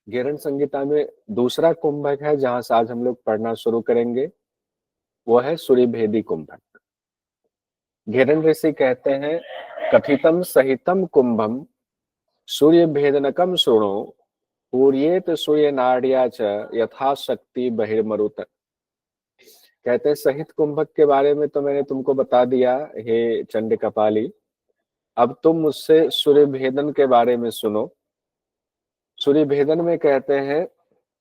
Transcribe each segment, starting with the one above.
घेरन संहिता में दूसरा कुंभक है जहां से आज हम लोग पढ़ना शुरू करेंगे, वो है सूर्यभेदी कुंभक। घेरन ऋषि कहते हैं, कथितम सहितम कुंभम सूर्य भेदनकम शृणु, पूर्येत सूर्य नाड्या च यथाशक्ति बहिर्मरुत। कहते हैं सहित कुंभक के बारे में तो मैंने तुमको बता दिया हे चंड कपाली, अब तुम मुझसे सूर्य भेदन के बारे में सुनो। सूर्य भेदन में कहते हैं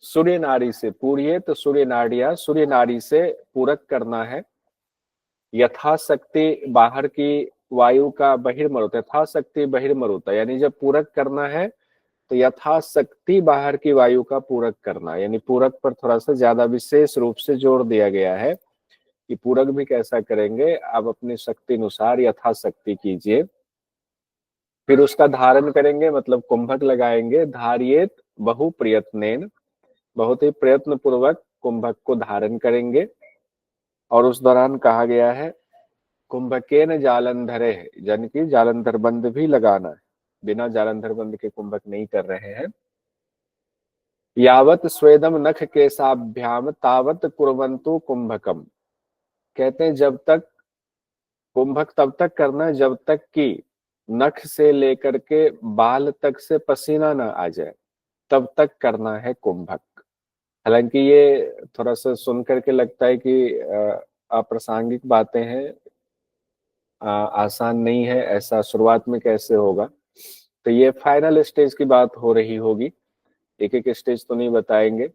सूर्य नाड़ी से पूर्येत सूर्य नाड़िया, सूर्य नाड़ी से पूरक करना है, यथाशक्ति बाहर की वायु का बहिर्मरुत, यथाशक्ति बहिर्मरुत यानी जब पूरक करना है तो यथाशक्ति बाहर की वायु का पूरक करना, यानी पूरक पर थोड़ा सा ज्यादा विशेष रूप से जोर दिया गया है कि पूरक भी कैसा करेंगे, आप अपनी शक्ति अनुसार यथाशक्ति कीजिए। फिर उसका धारण करेंगे, मतलब कुंभक लगाएंगे। धारियेत बहु प्रयत्नेन, बहुत ही प्रयत्न पूर्वक कुंभक को धारण करेंगे। और उस दौरान कहा गया है कुंभकेन जालंधरे, जन की जालंधर बंद भी लगाना है, बिना जालंधर बंद के कुंभक नहीं कर रहे हैं। यावत स्वेदम नख केसाभ्याम तावत कुर्वन्तु कुंभकम। कहते हैं जब तक कुंभक तब तक करना है जब तक कि नख से लेकर के बाल तक से पसीना ना आ जाए, तब तक करना है कुंभक। हालांकि ये थोड़ा सा सुन करके लगता है कि अप्रासंगिक बातें हैं, आसान नहीं है, ऐसा शुरुआत में कैसे होगा। तो ये फाइनल स्टेज की बात हो रही होगी, एक एक स्टेज तो नहीं बताएंगे।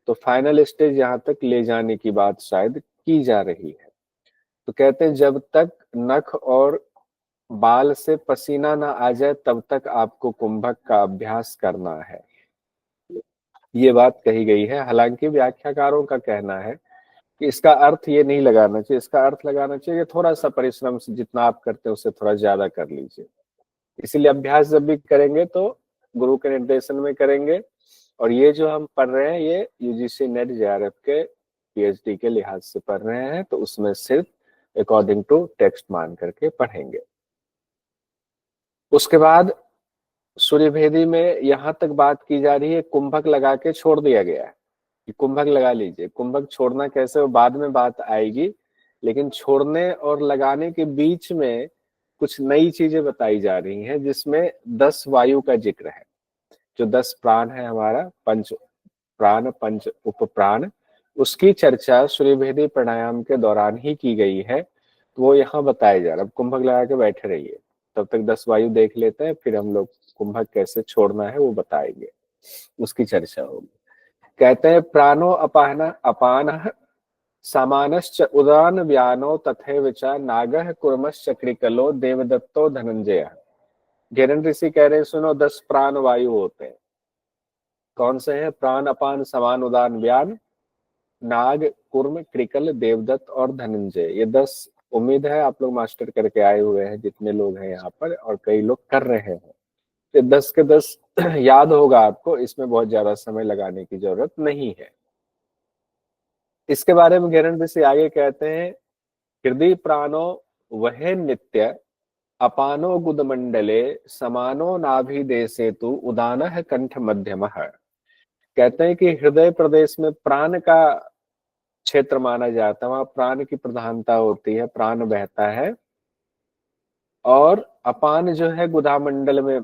तो फाइनल स्टेज यहाँ तक ले जाने की बात शायद की जा रही है। तो कहते हैं जब तक नख और बाल से पसीना ना आ जाए तब तक आपको कुंभक का अभ्यास करना है, ये बात कही गई है। हालांकि व्याख्याकारों का कहना है कि इसका अर्थ ये नहीं लगाना चाहिए, इसका अर्थ लगाना चाहिए कि थोड़ा सा परिश्रम से जितना आप करते हैं उससे थोड़ा ज्यादा कर लीजिए। इसीलिए अभ्यास जब भी करेंगे तो गुरु के निर्देशन में करेंगे। और ये जो हम पढ़ रहे हैं ये यूजीसी नेट जेआरएफ के पीएचडी के लिहाज से पढ़ रहे हैं, तो उसमें सिर्फ अकॉर्डिंग टू टेक्स्ट मान करके पढ़ेंगे। उसके बाद सूर्यभेदी में यहाँ तक बात की जा रही है, कुंभक लगा के छोड़ दिया गया है कि कुंभक लगा लीजिए। कुंभक छोड़ना कैसे वो बाद में बात आएगी, लेकिन छोड़ने और लगाने के बीच में कुछ नई चीजें बताई जा रही हैं, जिसमें 10 वायु का जिक्र है। जो 10 प्राण है हमारा, पंच प्राण पंच उप प्राण, उसकी चर्चा सूर्यभेदी प्राणायाम के दौरान ही की गई है, तो वो यहाँ बताया जा रहा है। अब कुंभक लगा के बैठे रहिए, तब तक 10 वायु देख लेते हैं, फिर हम लोग कुंभक कैसे छोड़ना है वो बताएंगे, उसकी चर्चा होगी। कहते हैं प्राणो अपान अपान समानश्च उदान व्यानो तथैव च नागः कुर्मश्चक्रिकलो देवदत्तो धनंजय। घेरन ऋषि कह रहे हैं सुनो, 10 प्राण वायु होते हैं। कौन से हैं? प्राण अपान समान उदान व्यान, नाग कुर्म कृकल देवदत्त और धनंजय। ये 10 उम्मीद है आप लोग मास्टर करके आए हुए हैं, जितने लोग हैं यहाँ पर, और कई लोग कर रहे हैं। तो 10 के 10 याद होगा आपको, इसमें बहुत ज्यादा समय लगाने की जरूरत नहीं है। इसके बारे में घेरन ऋषि आगे कहते हैं, हृदय प्राणो वह नित्य अपानो गुदमंडले समानो नाभि देशे तु उदानः कंठ मध्यमः। कहते हैं कि हृदय प्रदेश में प्राण का क्षेत्र माना जाता है, वहां प्राण की प्रधानता होती है, प्राण बहता है। और अपान जो है गुदामंडल में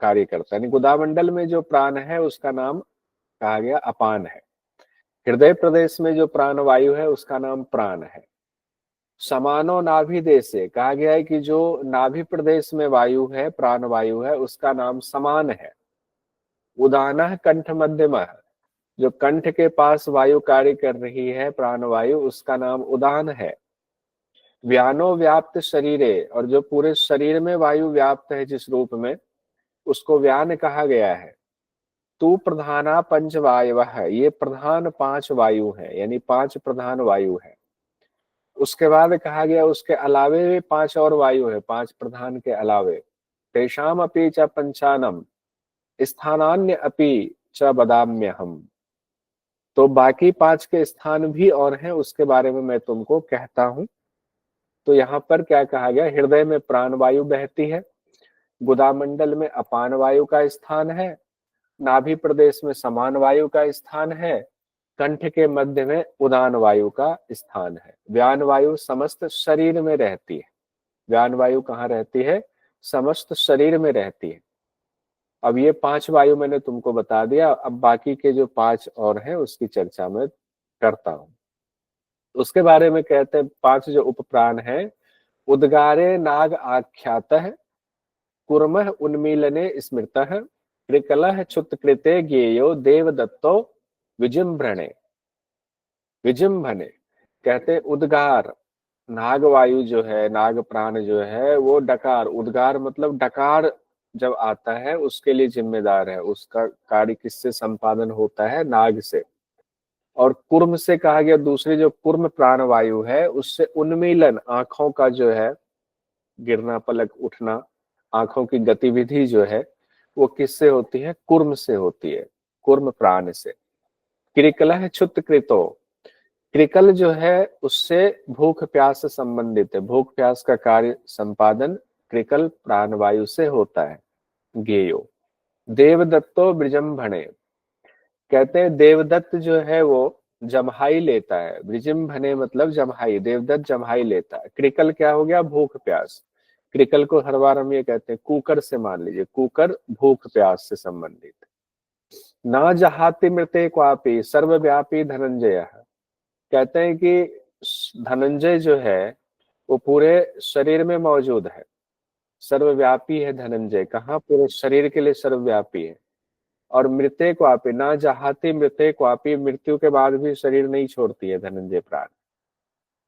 कार्य करता है, यानी गुदामंडल में जो प्राण है उसका नाम कहा गया अपान है। हृदय प्रदेश में जो प्राण वायु है उसका नाम प्राण है। समानो नाभि देशे, कहा गया है कि जो नाभि प्रदेश में वायु है, प्राण वायु है, उसका नाम समान है। उदानः कंठ मध्यमः, जो कंठ के पास वायु कार्य कर रही है प्राण वायु, उसका नाम उदान है। व्यानो व्याप्त शरीरे, और जो पूरे शरीर में वायु व्याप्त है जिस रूप में, उसको व्यान कहा गया है। तू प्रधाना पंच वायव है, ये प्रधान 5 वायु है, यानी 5 प्रधान वायु है। उसके बाद कहा गया उसके अलावे भी 5 और वायु है, 5 प्रधान के अलावे। तेषाम अपि च पंचानम स्थानान्य अपि च बदाम्य हम। तो बाकी 5 के स्थान भी और हैं, उसके बारे में मैं तुमको कहता हूं। तो यहाँ पर क्या कहा गया, हृदय में प्राण वायु बहती है, गुदामंडल में अपान वायु का स्थान है, नाभि प्रदेश में समान वायु का स्थान है, कंठ के मध्य में उदान वायु का स्थान है। व्यान वायु समस्त शरीर में रहती है। व्यान वायु कहाँ रहती है? समस्त शरीर में रहती है। अब ये 5 वायु मैंने तुमको बता दिया, अब बाकी के जो 5 और हैं उसकी चर्चा मैं करता हूं। उसके बारे में कहते हैं 5 जो उपप्राण है, उद्गारे नाग आख्यातः, कुर्मः उन्मीलने स्मृतः, कृकलः क्षुत्कृते ज्ञेयो देवदत्तो विजृंभणे। विजृंभणे कहते उद्गार, नाग वायु जो है, नाग प्राण जो है वो डकार, उद्गार मतलब डकार जब आता है उसके लिए जिम्मेदार है। उसका कार्य किससे संपादन होता है? नाग से। और कुर्म से कहा गया, दूसरी जो कुर्म प्राण वायु है उससे उन्मीलन, आंखों का जो है गिरना, पलक उठना, आंखों की गतिविधि जो है वो किससे होती है? कुर्म से होती है, कुर्म प्राण से। कृकलः क्षुत्कृतो, कृकल जो है उससे भूख प्यास से संबंधित है, भूख प्यास का कार्य संपादन कृकल प्राणवायु से होता है। गेयो देवदत्तो विजृंभणे, कहते हैं देवदत्त जो है वो जम्हाई लेता है। विजृंभणे मतलब जम्हाई, देवदत्त जम्हाई लेता है। कृकल क्या हो गया? भूख प्यास। कृकल को हर बार हम ये कहते हैं कुकर से, मान लीजिए कुकर भूख प्यास से संबंधित। ना जहाति मृते क्वापि सर्वव्यापी धनंजय, कहते हैं कि धनंजय जो है वो पूरे शरीर में मौजूद है, सर्वव्यापी है धनंजय। कहाँ? पूरे शरीर के लिए सर्वव्यापी है। और मृत्य क्वापि, ना जहाती मृत्य क्वापि, मृत्यु के बाद भी शरीर नहीं छोड़ती है धनंजय प्राण।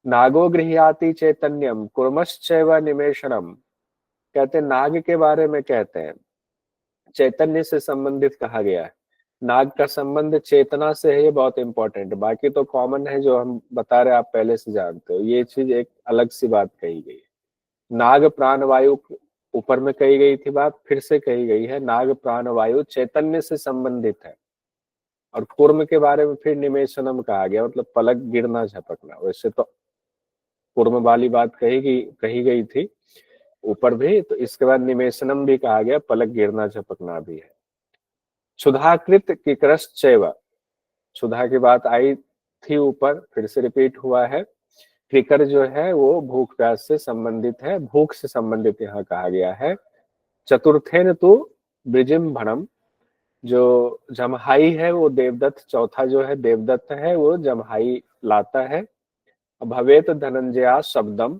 नागो गृह्याति चैतन्यम कुर्मश्चैव निमेषणम, कहते हैं नाग के बारे में कहते हैं चैतन्य से संबंधित कहा गया है। नाग का संबंध चेतना से है, ये बहुत इंपॉर्टेंट है। बाकी तो कॉमन है जो हम बता रहे हैं, आप पहले से जानते हो। ये चीज एक अलग सी बात कही गई है। नाग प्राण वायु ऊपर में कही गई थी बात, फिर से कही गई है, नाग प्राण वायु चैतन्य से संबंधित है। और कूर्म के बारे में फिर निमेशनम कहा गया, मतलब पलक गिरना झपकना। वैसे तो कूर्म वाली बात कही गई थी ऊपर भी, तो इसके बाद निमेशनम भी कहा गया, पलक गिरना झपकना भी है। क्षुधाकृत किकरश्चैव, क्षुधा की बात आई थी ऊपर, फिर से रिपीट हुआ है। किकर जो है वो भूख प्यास से संबंधित है, भूख से संबंधित यहाँ कहा गया है। चतुर्थेन तो विजृंभणम, जो जमहाई है वो देवदत्त, चौथा जो है देवदत्त है वो जमहाई लाता है। भवेत धनंजया शब्दम,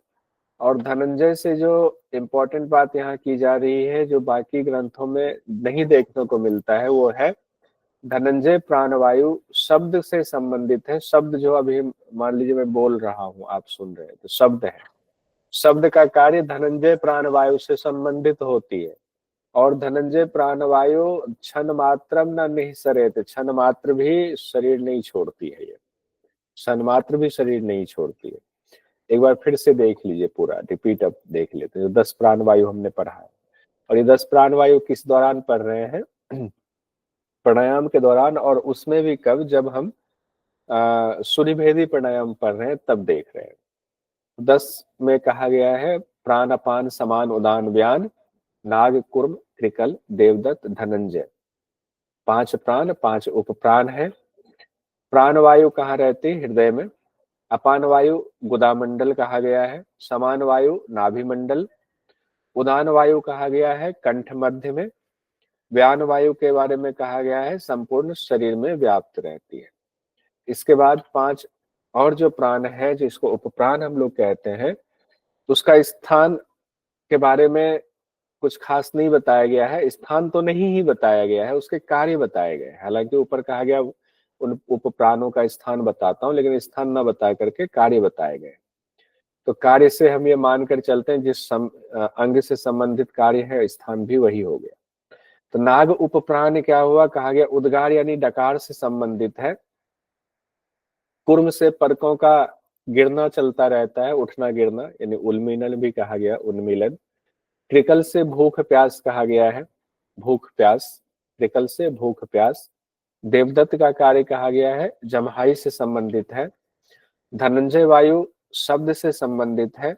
और धनंजय से जो इम्पोर्टेंट बात यहाँ की जा रही है, जो बाकी ग्रंथों में नहीं देखने को मिलता है, वो है धनंजय प्राणवायु शब्द से संबंधित है। शब्द जो अभी मान लीजिए मैं बोल रहा हूँ, आप सुन रहे हैं, तो शब्द है। शब्द का कार्य धनंजय प्राणवायु से संबंधित होती है। और धनंजय प्राणवायु क्षण मात्रम न निःसरेत, क्षण मात्र भी शरीर नहीं छोड़ती है। ये क्षण मात्र भी शरीर नहीं छोड़ती है। एक बार फिर से देख लीजिए, पूरा रिपीट अप देख लेते हैं। 10 प्राणवायु हमने पढ़ा है, और ये 10 प्राणवायु किस दौरान पढ़ रहे हैं? प्राणायाम के दौरान। और उसमें भी कब? जब हम सूर्यभेदी प्राणायाम पढ़ रहे हैं तब देख रहे हैं। 10 में कहा गया है प्राण अपान समान उदान व्यान नाग कुर्म कृकल देवदत्त धनंजय। 5 प्राण, 5 उपप्राण है। प्राण वायु कहाँ रहती? हृदय में। अपान वायु गुदामंडल कहा गया है। समान वायु नाभि मंडल। उदान वायु कहा गया है कंठ मध्य में। व्यान वायु के बारे में कहा गया है संपूर्ण शरीर में व्याप्त रहती है। इसके बाद 5 और जो प्राण है, जिसको उपप्राण हम लोग कहते हैं, उसका स्थान के बारे में कुछ खास नहीं बताया गया है। स्थान तो नहीं ही बताया गया है, उसके कार्य बताए गए। हालांकि ऊपर कहा गया उन उपप्राणों का स्थान बताता हूं, लेकिन स्थान न बता करके कार्य बताए गए। तो कार्य से हम ये मानकर चलते हैं जिस अंग से संबंधित कार्य है, स्थान भी वही हो गया। तो नाग उपप्राण क्या हुआ? कहा गया उद्गार यानी डकार से संबंधित है। कुर्म से परकों का गिरना चलता रहता है, उठना गिरना, यानी उन्मीलन भी कहा गया, उन्मीलन। ट्रिकल से भूख प्यास कहा गया है, भूख प्यास, ट्रिकल से भूख प्यास। देवदत्त का कार्य कहा गया है जमहाई से संबंधित है। धनंजय वायु शब्द से संबंधित है,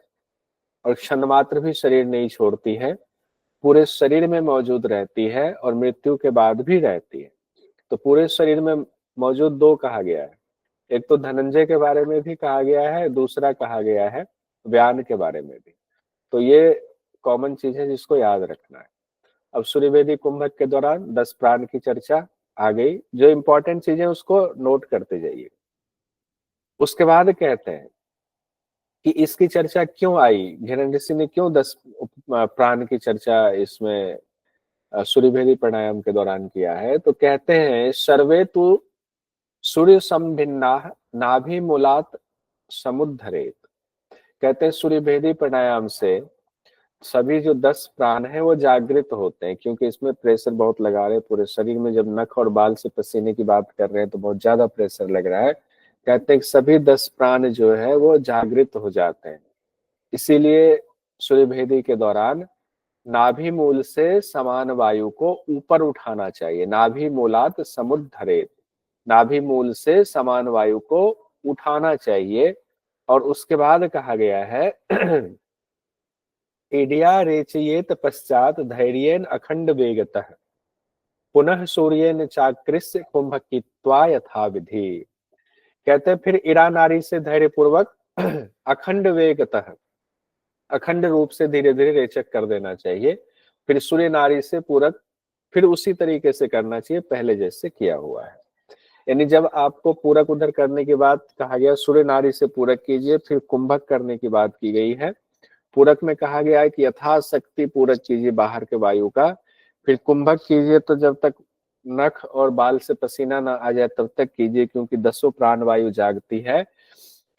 और क्षण मात्र भी शरीर नहीं छोड़ती है। पूरे शरीर में मौजूद रहती है और मृत्यु के बाद भी रहती है। तो पूरे शरीर में मौजूद दो कहा गया है, एक तो धनंजय के बारे में भी कहा गया है, दूसरा कहा गया है व्यान के बारे में भी। तो ये कॉमन चीज है जिसको याद रखना है। अब सूर्यवेदी कुंभक के दौरान 10 प्राण की चर्चा आ गई, जो इंपॉर्टेंट चीजें उसको नोट करते जाइए। उसके बाद कहते हैं कि इसकी चर्चा क्यों आई, हिरण्यऋषि ने क्यों 10 प्राण की चर्चा इसमें सूर्यभेदी प्राणायाम के दौरान किया है। तो कहते हैं सर्वे तु सूर्य संभिन्ना नाभि मूलात समुद्धरेत। कहते हैं सूर्यभेदी प्राणायाम से सभी जो 10 प्राण है वो जागृत होते हैं, क्योंकि इसमें प्रेशर बहुत लगा रहे हैं पूरे शरीर में। जब नख और बाल से पसीने की बात कर रहे हैं तो बहुत ज्यादा प्रेशर लग रहा है। कहते हैं कि सभी 10 प्राण जो है वो जागृत हो जाते हैं। इसीलिए सूर्यभेदी के दौरान नाभि मूल से समान वायु को ऊपर उठाना चाहिए। नाभि मूलात समुद्धरेत, नाभि मूल से समान वायु को उठाना चाहिए। और उसके बाद कहा गया है ईडिया रेचयेत पश्चात धैर्येन अखंड वेगतः पुनः सूर्येन चाकृष्य कुंभकित्वा यथा विधि। कहते हैं फिर ईरा नारी से धैर्य पूर्वक अखंड वेगतः, अखंड रूप से धीरे धीरे रेचक कर देना चाहिए। फिर सूर्य नारी से पूरक फिर उसी तरीके से करना चाहिए पहले जैसे किया हुआ है। यानी जब आपको पूरक उधर करने के बाद कहा गया सूर्य नारी से पूरक कीजिए, फिर कुंभक करने की बात की गई है। पूरक में कहा गया है कि यथाशक्ति पूरक कीजिए बाहर के वायु का। फिर कुंभक कीजिए तो जब तक नख और बाल से पसीना ना आ जाए तब तक कीजिए, क्योंकि 10 प्राण वायु जागती है।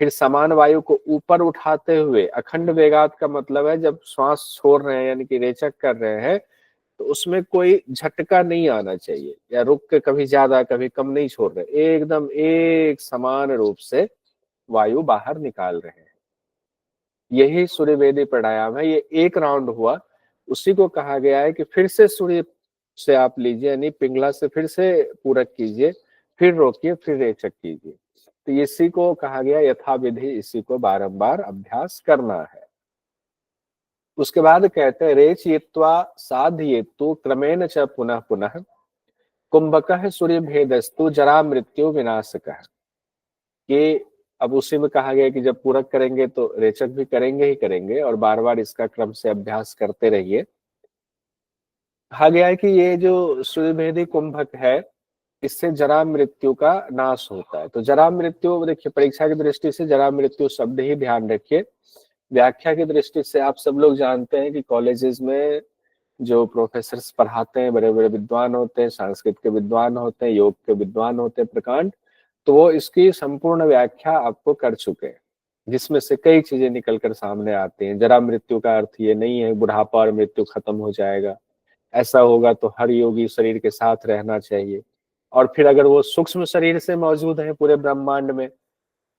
फिर समान वायु को ऊपर उठाते हुए अखंड वेगात का मतलब है जब श्वास छोड़ रहे हैं यानी कि रेचक कर रहे हैं तो उसमें कोई झटका नहीं आना चाहिए, या रुक के कभी ज्यादा कभी कम नहीं छोड़ रहे, एकदम एक समान रूप से वायु बाहर निकाल रहे हैं। यही सूर्यवेदी प्राणायाम है। ये एक राउंड हुआ, उसी को कहा गया है कि फिर से सूर्य से आप लीजिए, यानी पिंगला से फिर से पूरक कीजिए, फिर रोकिए, फिर रेचक कीजिए। तो इसी को कहा गया यथाविधि, इसी को बारंबार अभ्यास करना है। उसके बाद कहते हैं रेचयित्वा साधयेतु क्रमेण च पुनः पुनः कुंभकः सूर्य भेदस्तु जरा मृत्यु विनाशकः। कि अब उसी में कहा गया कि जब पूरक करेंगे तो रेचक भी करेंगे ही करेंगे, और बार बार इसका क्रम से अभ्यास करते रहिए। कहा गया है कि ये जो सूर्यभेदी कुंभक है इससे जरा मृत्यु का नाश होता है। तो जरा मृत्यु देखिए, परीक्षा की दृष्टि से जरा मृत्यु शब्द ही ध्यान रखिए। व्याख्या की दृष्टि से आप सब लोग जानते हैं कि कॉलेजेस में जो प्रोफेसर्स पढ़ाते हैं बड़े बड़े विद्वान होते हैं, संस्कृत के विद्वान होते हैं, योग के विद्वान होते हैं, प्रकांड, तो वो इसकी संपूर्ण व्याख्या आपको कर चुके हैं, जिसमें से कई चीजें निकलकर सामने आती हैं। जरा मृत्यु का अर्थ ये नहीं है बुढ़ापा और मृत्यु खत्म हो जाएगा, ऐसा होगा तो हर योगी शरीर के साथ रहना चाहिए। और फिर अगर वो सूक्ष्म शरीर से मौजूद है पूरे ब्रह्मांड में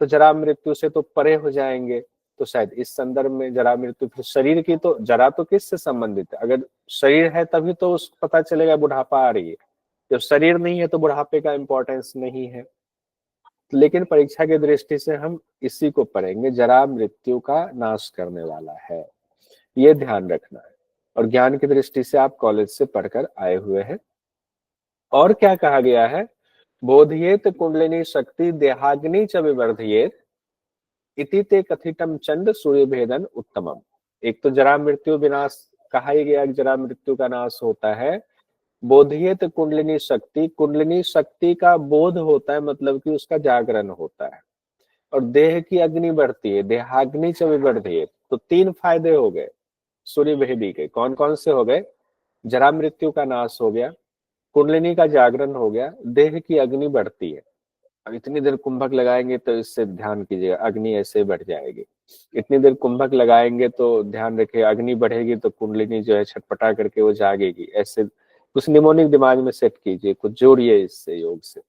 तो जरा मृत्यु से तो परे हो जाएंगे। तो शायद इस संदर्भ में जरा मृत्यु, फिर शरीर की तो जरा तो किससे संबंधित है, अगर शरीर है तभी तो उस पता चलेगा बुढ़ापा आ रही है। जब शरीर नहीं है तो बुढ़ापे का इंपॉर्टेंस नहीं है। लेकिन परीक्षा की दृष्टि से हम इसी को पढ़ेंगे, जरा मृत्यु का नाश करने वाला है, ये ध्यान रखना है। और ज्ञान की दृष्टि से आप कॉलेज से पढ़कर आए हुए हैं। और क्या कहा गया है, बोधियेत कुंडलिनी शक्ति देहाग्नि च विवर्धयेत इति ते कथितम चंद सूर्य भेदन उत्तमम। एक तो जरा मृत्यु विनाश कहा ही गया, जरा मृत्यु का नाश होता है। बोधियत कुंडलिनी शक्ति, कुंडलिनी शक्ति का बोध होता है, मतलब कि उसका जागरण होता है। और देह की अग्नि बढ़ती है, देहाग्नि च विवर्धयेत। तो 3 फायदे हो गए सूर्य भेदी के। कौन कौन से हो गए, जरा मृत्यु का नाश हो गया, कुंडलिनी का जागरण हो गया, देह की अग्नि बढ़ती है। अब इतनी देर कुंभक लगाएंगे तो इससे ध्यान कीजिएगा अग्नि ऐसे बढ़ जाएगी। इतनी देर कुंभक लगाएंगे तो ध्यान रखिए अग्नि बढ़ेगी तो कुंडलिनी जो है छटपटा करके वो जागेगी। ऐसे कुछ निमोनिक दिमाग में सेट कीजिए, कुछ जोड़िए इससे योग से।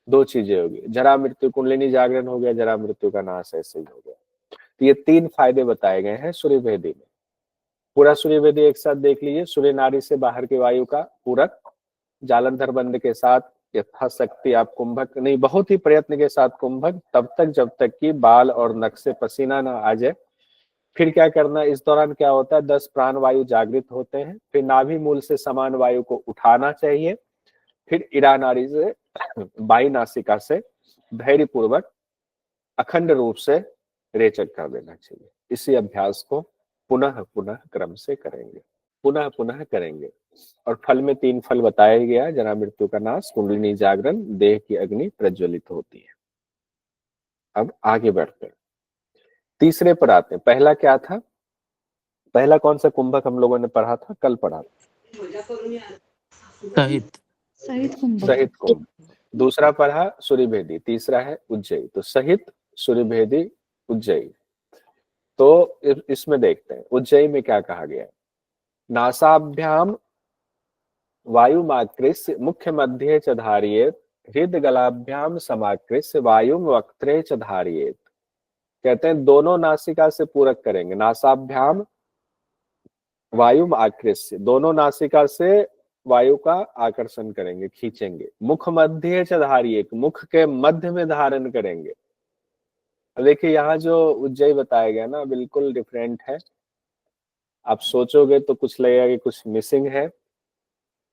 2 चीजें होगी, जरा मृत्यु, कुंडलिनी जागरण हो गया, जरा मृत्यु का नाश ऐसे ही हो गया। तो ये 3 फायदे बताए गए हैं सूर्यभेदी में। पूरा सूर्यभेदी एक साथ देख लीजिए। सूर्य नारी से बाहर की वायु का पूरक, जालंधर बंद के साथ यथाशक्ति आप कुंभक नहीं, बहुत ही प्रयत्न के साथ कुंभक, तब तक जब तक कि बाल और नख से पसीना ना आ जाए। फिर क्या करना, इस दौरान क्या होता है, 10 प्राण वायु जागृत होते हैं। फिर नाभि मूल से समान वायु को उठाना चाहिए। फिर ईरा नाड़ी से बाई नासिका से धैर्य पूर्वक अखंड रूप से रेचक कर देना चाहिए। इसी अभ्यास को पुनः पुनः क्रम से करेंगे, पुनः पुनः करेंगे। और फल में 3 फल बताया गया, जरा मृत्यु का नाश, कुंडलिनी जागरण, देह की अग्नि प्रज्वलित होती है। अब आगे बढ़ते हैं, तीसरे पर आते हैं। पहला क्या था, पहला कौन सा कुंभक हम लोगों ने पढ़ा था, कल पढ़ा था, सहित सहित कुंभ। दूसरा पढ़ा सूर्यभेदी, तीसरा है उज्जयी। तो सहित, सूर्यभेदी, उज्जयी। तो इसमें देखते हैं उज्जयी में क्या कहा गया है। नासाभ्याम वायुमाकृष्य मुख्य मध्ये च धारयेत, हृद गलाभ्याम समाकृष्य वायु वक्त्रे च धारयेत। कहते हैं दोनों नासिका से पूरक करेंगे। नासाभ्याम वायु आकृष्य, दोनों नासिका से वायु का आकर्षण करेंगे, खींचेंगे। मुख मध्य च धारयेत, मुख के मध्य में धारण करेंगे। देखिए यहाँ जो उज्जयी बताया गया ना, बिल्कुल डिफरेंट है। आप सोचोगे तो कुछ लगेगा कि कुछ मिसिंग है,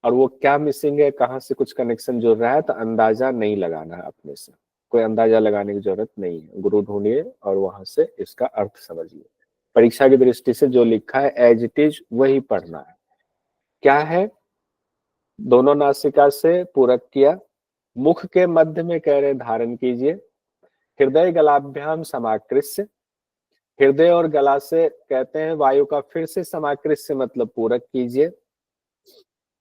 और वो क्या मिसिंग है, कहाँ से कुछ कनेक्शन जुड़ रहा है, तो अंदाजा नहीं लगाना है अपने से, कोई अंदाजा लगाने की जरूरत नहीं है। गुरु ढूंढिए और वहां से इसका अर्थ समझिए। परीक्षा की दृष्टि से जो लिखा है एज इट इज वही पढ़ना है। क्या है, दोनों नासिका से पूरक किया, मुख के मध्य में कह रहे धारण कीजिए। हृदय गलाभ्याम समाकृष्य, हृदय और गला से कहते हैं वायु का फिर से समाकृष्य मतलब पूरक कीजिए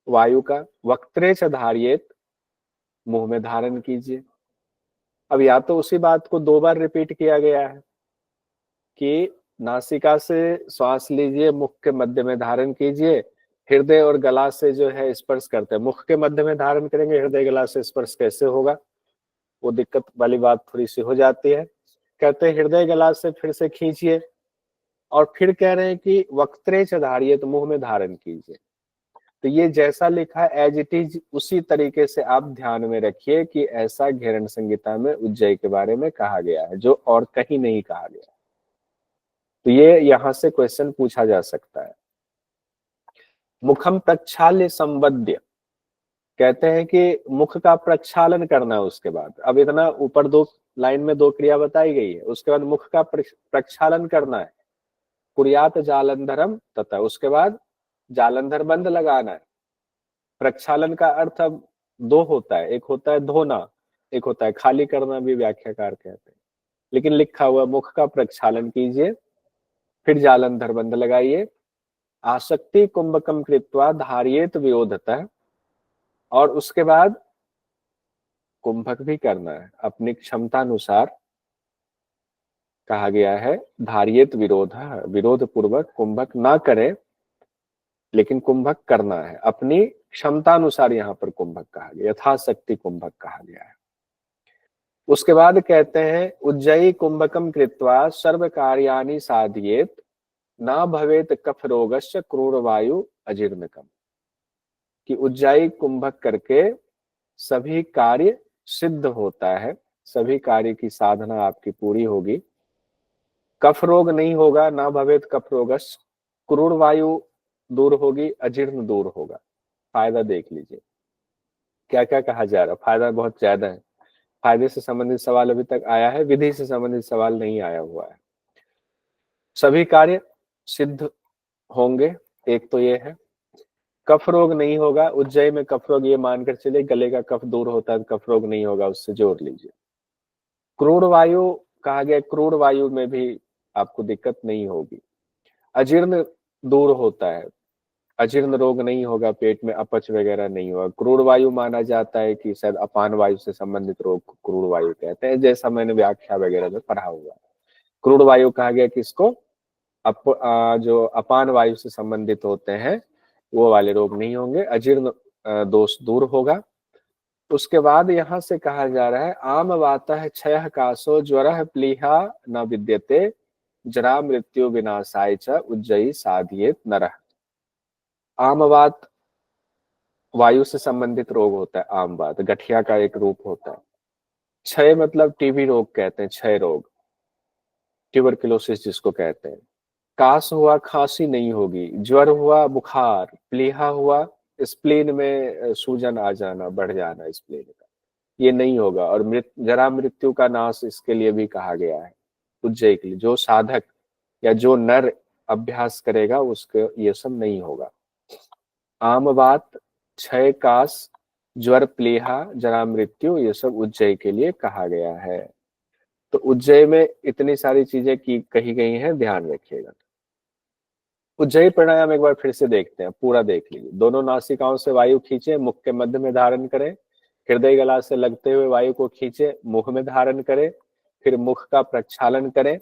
वायु का। वक्त्रे च धारयेत, मुंह में धारण कीजिए। अब या तो उसी बात को 2 बार रिपीट किया गया है कि नासिका से श्वास लीजिए, मुख के मध्य में धारण कीजिए, हृदय और गला से जो है स्पर्श करते हैं। मुख के मध्य में धारण करेंगे, हृदय गला से स्पर्श कैसे होगा, वो दिक्कत वाली बात थोड़ी सी हो जाती है। कहते हैं हृदय गला से फिर से खींचिए, और फिर कह रहे हैं कि वक्त्रे च धारयेत, तो मुंह में धारण कीजिए। तो ये जैसा लिखा है एज इट इज उसी तरीके से आप ध्यान में रखिए कि ऐसा घेरण संहिता में उज्जयी के बारे में कहा गया है, जो और कहीं नहीं कहा गया। तो ये यहां से क्वेश्चन पूछा जा सकता है। मुखम प्रक्षाल्य संवद्य, कहते हैं कि मुख का प्रक्षालन करना है उसके बाद। अब इतना ऊपर 2 लाइन में 2 क्रिया बताई गई है, उसके बाद मुख का प्रक्षालन करना है। कुर्यात जालंधरम तथा, उसके बाद जालंधर बंद लगाना है। प्रक्षालन का अर्थ अब 2 होता है, एक होता है धोना, एक होता है खाली करना, भी व्याख्याकार कहते हैं। लेकिन लिखा हुआ मुख का प्रक्षालन कीजिए, फिर जालंधर बंद लगाइए। आसक्ति कुंभकम कृत्वा धारयेत विरोधतः, और उसके बाद कुंभक भी करना है अपनी क्षमता अनुसार। कहा गया है धारयेत विरोध, विरोध पूर्वक कुंभक ना करें, लेकिन कुंभक करना है अपनी क्षमता अनुसार। यहाँ पर कुंभक कहा गया, यथाशक्ति कुंभक कहा गया है। उसके बाद कहते हैं उज्जयी कुंभकम कृत्वा सर्व कार्याणि साधयेत, ना भवेत कफ रोगस्य क्रूर वायु अजीर्णकम। कि उज्जयी कुंभक करके सभी कार्य सिद्ध होता है, सभी कार्य की साधना आपकी पूरी होगी, कफ रोग नहीं होगा, ना भवेत कफ रोगस्य, क्रूर वायु दूर होगी, अजीर्ण दूर होगा। फायदा देख लीजिए क्या क्या कहा जा रहा है, फायदा बहुत ज्यादा है। फायदे से संबंधित सवाल अभी तक आया है, विधि से संबंधित सवाल नहीं आया हुआ है। सभी कार्य सिद्ध होंगे, एक तो ये है। कफ रोग नहीं होगा, उज्जयी में कफ रोग ये मानकर चले गले का कफ दूर होता है, कफ रोग नहीं होगा, उससे जोड़ लीजिए। क्रूर वायु कहा गया, क्रूर वायु में भी आपको दिक्कत नहीं होगी। अजीर्ण दूर होता है, अजीर्ण रोग नहीं होगा, पेट में अपच वगैरह नहीं होगा। क्रूर वायु माना जाता है कि शायद अपान वायु से संबंधित रोग को क्रूर वायु कहते हैं, जैसा मैंने व्याख्या वगैरह में पढ़ा हुआ है। क्रूर वायु कहा गया किसको, जो अपान वायु से संबंधित होते हैं वो वाले रोग नहीं होंगे, अजीर्ण दोष दूर होगा। उसके बाद यहाँ से कहा जा रहा है आम वातः क्षयः कासो ज्वरः प्लीहा न विद्यते, जरा मृत्यु विनाशाय च उज्जयी साधयेत नरः। आम वात वायु से संबंधित रोग होता है, आम वात गठिया का एक रूप होता है। क्षय मतलब टीबी रोग कहते हैं, क्षय रोग, ट्यूबरक्लोसिस जिसको कहते हैं। काश हुआ खांसी नहीं होगी, ज्वर हुआ बुखार, प्लीहा हुआ स्प्लीन में सूजन आ जाना, बढ़ जाना स्प्लीन का, ये नहीं होगा। और जरा मृत्यु का नाश इसके लिए भी कहा गया है, उज्जय के लिए। जो साधक या जो नर अभ्यास करेगा उसके ये सब नहीं होगा। आम बात, क्षय काश, ज्वर प्लीहा, जरा मृत्यु, ये सब उज्जय के लिए कहा गया है। तो उज्जय में इतनी सारी चीजें की कही गई हैं, ध्यान रखिएगा। उज्जयी प्राणायाम एक बार फिर से देखते हैं, पूरा देख लीजिए। दोनों नासिकाओं से वायु खींचे, मुख के मध्य में धारण करें। हृदय गला से लगते हुए वायु को खींचे, मुख में धारण करें। फिर मुख का प्रक्षालन करें।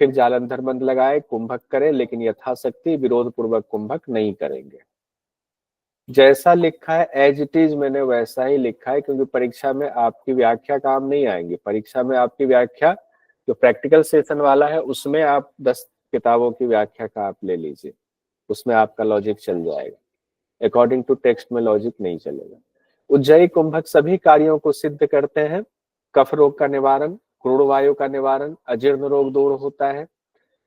फिर जालंधर बंद लगाए, कुंभक करें, लेकिन यथाशक्ति विरोध पूर्वक कुंभक नहीं करेंगे। जैसा लिखा है एज इट इज मैंने वैसा ही लिखा है, क्योंकि परीक्षा में आपकी व्याख्या काम नहीं आएंगी। परीक्षा में आपकी व्याख्या जो प्रैक्टिकल सेशन वाला है उसमें आप 10 किताबों की व्याख्या का आप ले लीजिए, उसमें आपका लॉजिक चल जाएगा। अकॉर्डिंग टू टेक्स्ट में लॉजिक नहीं चलेगा। उज्जयी कुंभक सभी कार्यों को सिद्ध करते हैं। कफ रोग का निवारण, क्रूर वायु का निवारण, अजीर्ण रोग दूर होता है।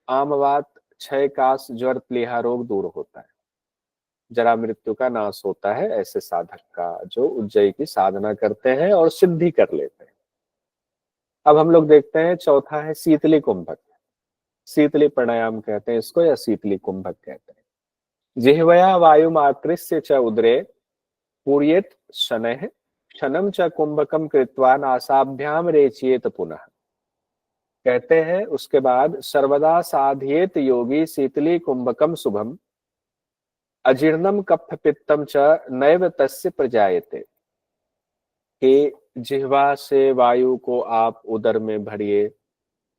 आम बात, क्षय काश, ज्वर प्लीहा रोग दूर होता है। जरा मृत्यु का नाश होता है ऐसे साधक का जो उज्जयी की साधना करते हैं और सिद्धि कर लेते हैं। अब हम लोग देखते हैं, चौथा है शीतली कुंभक। शीतली प्राणायाम कहते हैं इसको, या शीतली कुंभक कहते हैं। जिह्वया वायुमाकृष्य च उदरे पूर्येत शनैः क्षणं च कुंभकम कृत्वा नासाभ्याम रेचयेत पुनः। कहते हैं उसके बाद, सर्वदा साधयेत योगी शीतली कुंभकम शुभम अजीर्णम कफ पित्तम च नैव तस्य प्रजायते। कि जिह्वा से वायु को आप उदर में भरिए,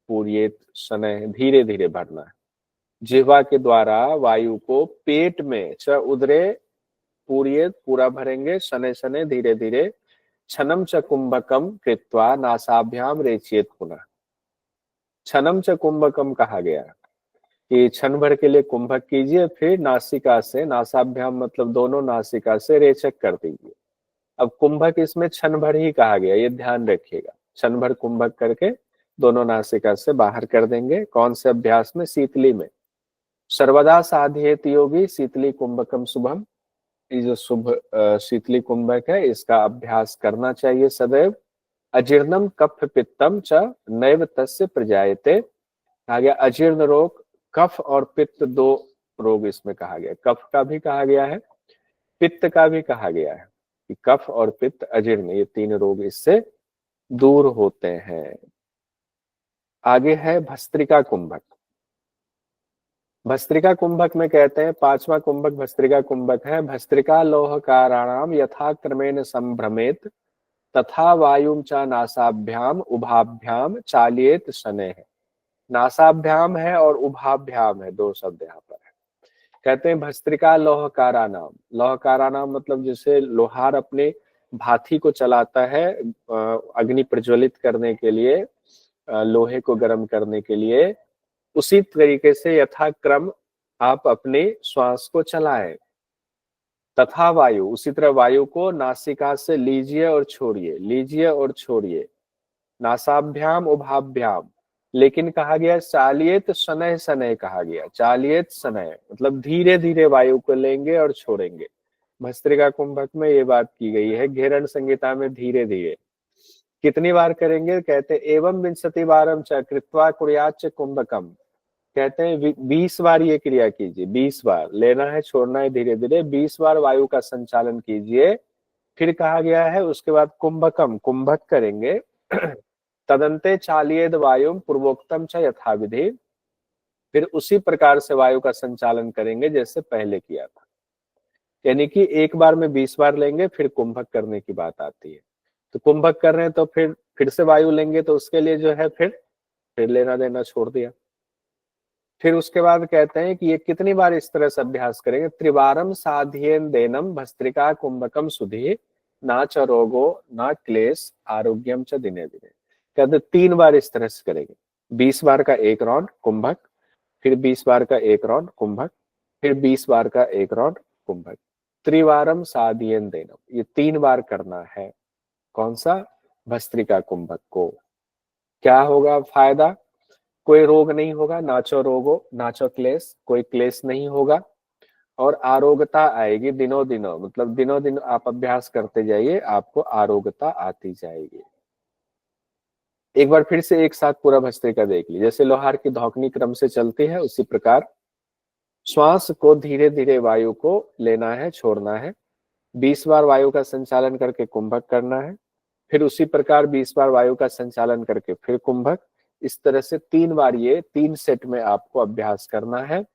पूर्येत शनैः, धीरे धीरे भरना है। जिह्वा के द्वारा वायु को पेट में, च उदरे पूर्येत, पूरा भरेंगे, शनै शनै, धीरे धीरे, क्षणम च कुंभकम कृत्वा नासाभ्याम रेचयेत पुनः। क्षणम च कुंभकम कहा गया कि क्षण भर के लिए कुंभक कीजिए, फिर नासिका से, नासाभ्याम मतलब दोनों नासिका से रेचक कर दीजिए। अब कुंभक इसमें क्षण भर ही कहा गया, ये ध्यान रखिएगा। क्षण भर कुंभक करके दोनों नासिका से बाहर कर देंगे। कौन से अभ्यास में? शीतली में। सर्वदा साधयेत योगी शीतली कुंभकम शुभम, ये जो शुभ शीतली कुंभक है इसका अभ्यास करना चाहिए सदैव। अजीर्णम कफ पित्तम च नैव तस्य प्रजायते, कहा गया अजीर्ण रोग, कफ और पित्त दो रोग इसमें कहा गया। कफ का भी कहा गया है, पित्त का भी कहा गया है कि कफ और पित्त, अजीर्ण, ये 3 रोग इससे दूर होते हैं। आगे है भस्त्रिका कुंभक। भस्त्रिका कुंभक में कहते हैं, 5वां कुंभक भस्त्रिका कुंभक है। भस्त्रिका लोहकाराणाम यथा क्रमेण संभ्रमेत तथा वायुम च नासाभ्याम उभाभ्याम चालियेत शनैः। नासाभ्याम है और उभाभ्याम है, 2 शब्द यहाँ पर है। कहते हैं भस्त्रिका लोहकाराणाम, लोहकाराणाम मतलब जैसे लोहार अपने भाथी को चलाता है अग्नि प्रज्वलित करने के लिए, लोहे को गर्म करने के लिए, उसी तरीके से यथाक्रम आप अपने श्वास को चलाएं। तथा वायु, उसी तरह वायु को नासिका से लीजिए और छोड़िए, लीजिए और छोड़िए। नासाभ्याम उभाभ्याम, लेकिन कहा गया चालियेत शनैः शनैः, कहा गया चालियेत शनैः मतलब धीरे धीरे वायु को लेंगे और छोड़ेंगे। भस्त्रिका कुंभक में ये बात की गई है। घेरण संहिता में धीरे धीरे कितनी बार करेंगे? कहते हैं एवं विंशति बारम च कृत्वा कुर्याच्च कुंभकम। कहते हैं 20 बार ये क्रिया कीजिए, 20 बार लेना है, छोड़ना है, धीरे धीरे 20 बार वायु का संचालन कीजिए। फिर कहा गया है उसके बाद कुंभकम, कुंभक करेंगे। तदंते चालियेद वायुम पूर्वोक्तम च यथाविधि, फिर उसी प्रकार से वायु का संचालन करेंगे जैसे पहले किया था। यानी कि एक बार में 20 बार लेंगे, फिर कुंभक करने की बात आती है। तो कुंभक कर रहे हैं तो फिर से वायु लेंगे, तो उसके लिए जो है फिर लेना देना छोड़ दिया। फिर उसके बाद कहते हैं कि ये कितनी बार इस तरह से अभ्यास करेंगे? त्रिवारम साध्येन देनम भस्त्रिका कुंभकम सुधि ना च रोगो ना क्लेश आरोग्यम च दिने दिने। कहते 3 बार इस तरह से करेंगे। 20 बार का एक राउंड कुंभक, फिर 20 बार का एक राउंड कुंभक, फिर 20 बार का एक राउंड कुंभक। त्रिवारम साध्येन देनम, ये 3 बार करना है। कौन सा? भस्त्रिका कुंभक को। क्या होगा फायदा? कोई रोग नहीं होगा, नाचो रोगो नाचो क्लेश, कोई क्लेश नहीं होगा। और आरोग्यता आएगी दिनों दिनों, मतलब दिनों दिन आप अभ्यास करते जाइए, आपको आरोग्यता आती जाएगी। एक बार फिर से एक साथ पूरा भस्त्रिका देख लीजिए। जैसे लोहार की धौकनी क्रम से चलती है, उसी प्रकार श्वास को धीरे धीरे वायु को लेना है, छोड़ना है। 20 बार वायु का संचालन करके कुंभक करना है, फिर उसी प्रकार 20 बार वायु का संचालन करके फिर कुंभक। इस तरह से 3 बार, ये 3 सेट में आपको अभ्यास करना है।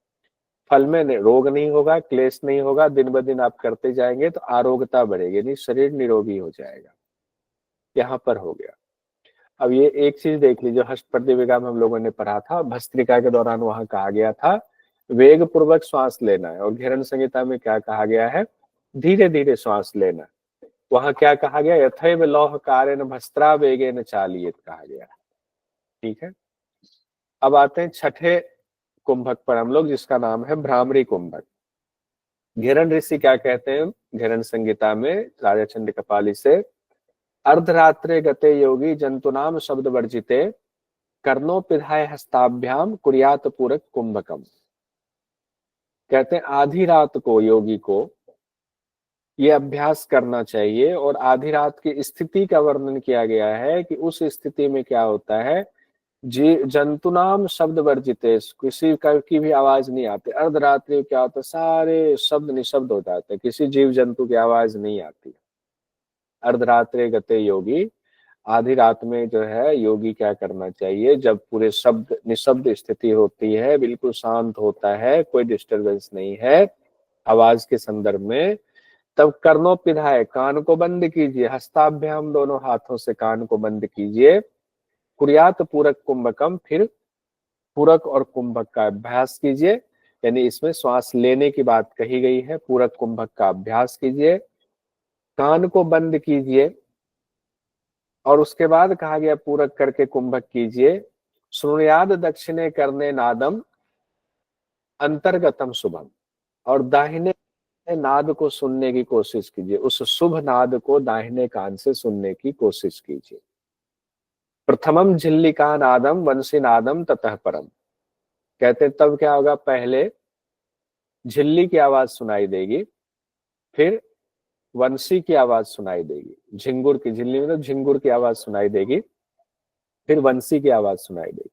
फल में रोग नहीं होगा, क्लेश नहीं होगा। दिन ब दिन आप करते जाएंगे तो आरोग्यता बढ़ेगी, यानी शरीर निरोगी हो जाएगा। यहाँ पर हो गया। अब ये एक चीज देख लीजिए, हष्टप्रदिविगा में हम लोगों ने पढ़ा था, भस्त्रिका के दौरान वहां कहा गया था वेग पूर्वक श्वास लेना है, और घेरन संहिता में क्या कहा गया है, धीरे धीरे श्वास लेना। वहां क्या कहा गया, यथैव लौह कारेण भस्त्रा वेगेन चालियेत कहा गया। ठीक है, अब आते हैं छठे कुंभक पर हम लोग, जिसका नाम है भ्रामरी कुंभक। घेरन ऋषि क्या कहते हैं घेरन संहिता में राजा चंड कपाली से, अर्धरात्रे गते योगी जंतुनाम शब्द वर्जिते कर्णोपिधाय हस्ताभ्याम कुर्यात पूरक कुंभकम। कहते हैं आधी रात को योगी को ये अभ्यास करना चाहिए, और आधी रात की स्थिति का वर्णन किया गया है कि उस स्थिति में क्या होता है, जी जंतुनाम शब्द वर्जिते, किसी की भी आवाज नहीं आती। अर्धरात्रि क्या होता है, सारे शब्द निशब्द हो जाते हैं, किसी जीव जंतु की आवाज नहीं आती। अर्धरात्रि गते योगी, आधी रात में जो है योगी क्या करना चाहिए, जब पूरे शब्द निशब्द स्थिति होती है, बिल्कुल शांत होता है, कोई डिस्टरबेंस नहीं है आवाज के संदर्भ में, तब कर्णोपिधाय, कान को बंद कीजिए, हस्ताभ्याम, दोनों हाथों से कान को बंद कीजिए, कुर्यात पूरक कुंभकम, फिर पूरक और कुंभक का अभ्यास कीजिए। यानी इसमें श्वास लेने की बात कही गई है, पूरक कुंभक का अभ्यास कीजिए, कान को बंद कीजिए, और उसके बाद कहा गया पूरक करके कुंभक कीजिए। श्रुणुयाद दक्षिणे करने नादम अंतर्गतम शुभम, और दाहिने नाद को सुनने की कोशिश कीजिए, उस शुभ नाद को दाहिने कान से सुनने की कोशिश कीजिए। प्रथमम झिल्लिका नादम वंशी नादम ततः परम। कहते तब क्या होगा, पहले झिल्ली की आवाज सुनाई देगी, फिर वंशी की आवाज सुनाई देगी, झिंगुर की, झिल्ली मतलब झिंगुर की आवाज सुनाई देगी, फिर वंशी की आवाज सुनाई देगी।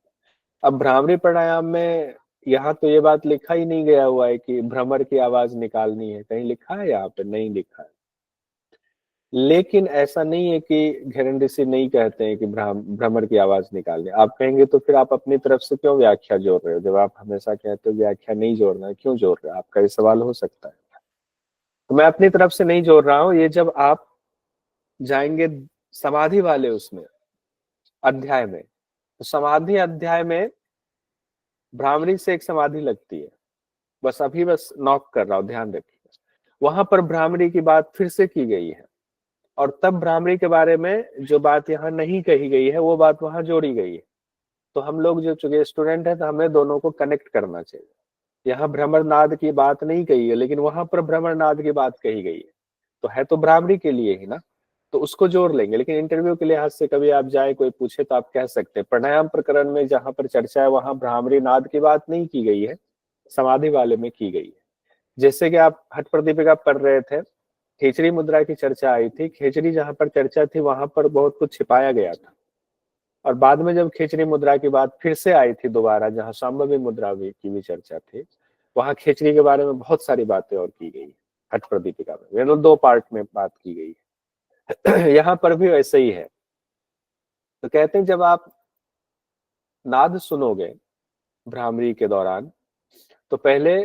अब भ्रामरी प्राणायाम में यहाँ तो ये बात लिखा ही नहीं गया हुआ है कि भ्रमर की आवाज निकालनी है, कहीं लिखा है, यहाँ पे नहीं लिखा है। लेकिन ऐसा नहीं है कि घेरन ऋषि नहीं कहते हैं कि भ्रमर की आवाज निकालनी। आप कहेंगे तो फिर आप अपनी तरफ से क्यों व्याख्या जोड़ रहे हो, जब आप हमेशा कहते हो व्याख्या नहीं जोड़ना है, क्यों जोड़ रहे हो, आपका ये सवाल हो सकता है। तो मैं अपनी तरफ से नहीं जोड़ रहा हूं, ये जब आप जाएंगे समाधि वाले उसमें अध्याय में, तो समाधि अध्याय में भ्रामरी से एक समाधि लगती है, बस अभी बस नॉक कर रहा हूं, ध्यान रखिए। वहां पर भ्रामरी की बात फिर से की गई है, और तब भ्रामरी के बारे में जो बात यहाँ नहीं कही गई है वो बात वहां जोड़ी गई है। तो हम लोग जो चूंकि स्टूडेंट है तो हमें दोनों को कनेक्ट करना चाहिए। यहाँ भ्रमर नाद की बात नहीं कही है, लेकिन वहां पर भ्रमर नाद की बात कही गई है तो भ्रामरी के लिए ही ना, तो उसको जोड़ लेंगे। लेकिन इंटरव्यू के लिहाज से कभी आप जाए, कोई पूछे तो आप कह सकते हैं प्राणायाम प्रकरण में जहां पर चर्चा है वहां भ्रामरी नाद की बात नहीं की गई है, समाधि वाले में की गई है। जैसे कि आप हठ प्रदीपिका पढ़ रहे थे, खेचरी मुद्रा की चर्चा आई थी, खेचरी जहां पर चर्चा थी वहां पर बहुत कुछ छिपाया गया था, और बाद में जब खेचरी मुद्रा की बात फिर से आई थी दोबारा, जहां शांभवी मुद्रा की भी चर्चा थी, वहां खेचरी के बारे में बहुत सारी बातें और की गई हठ प्रदीपिका में, 2 पार्ट में बात की गई है। यहाँ पर भी वैसे ही है। तो कहते हैं जब आप नाद सुनोगे भ्रामरी के दौरान, तो पहले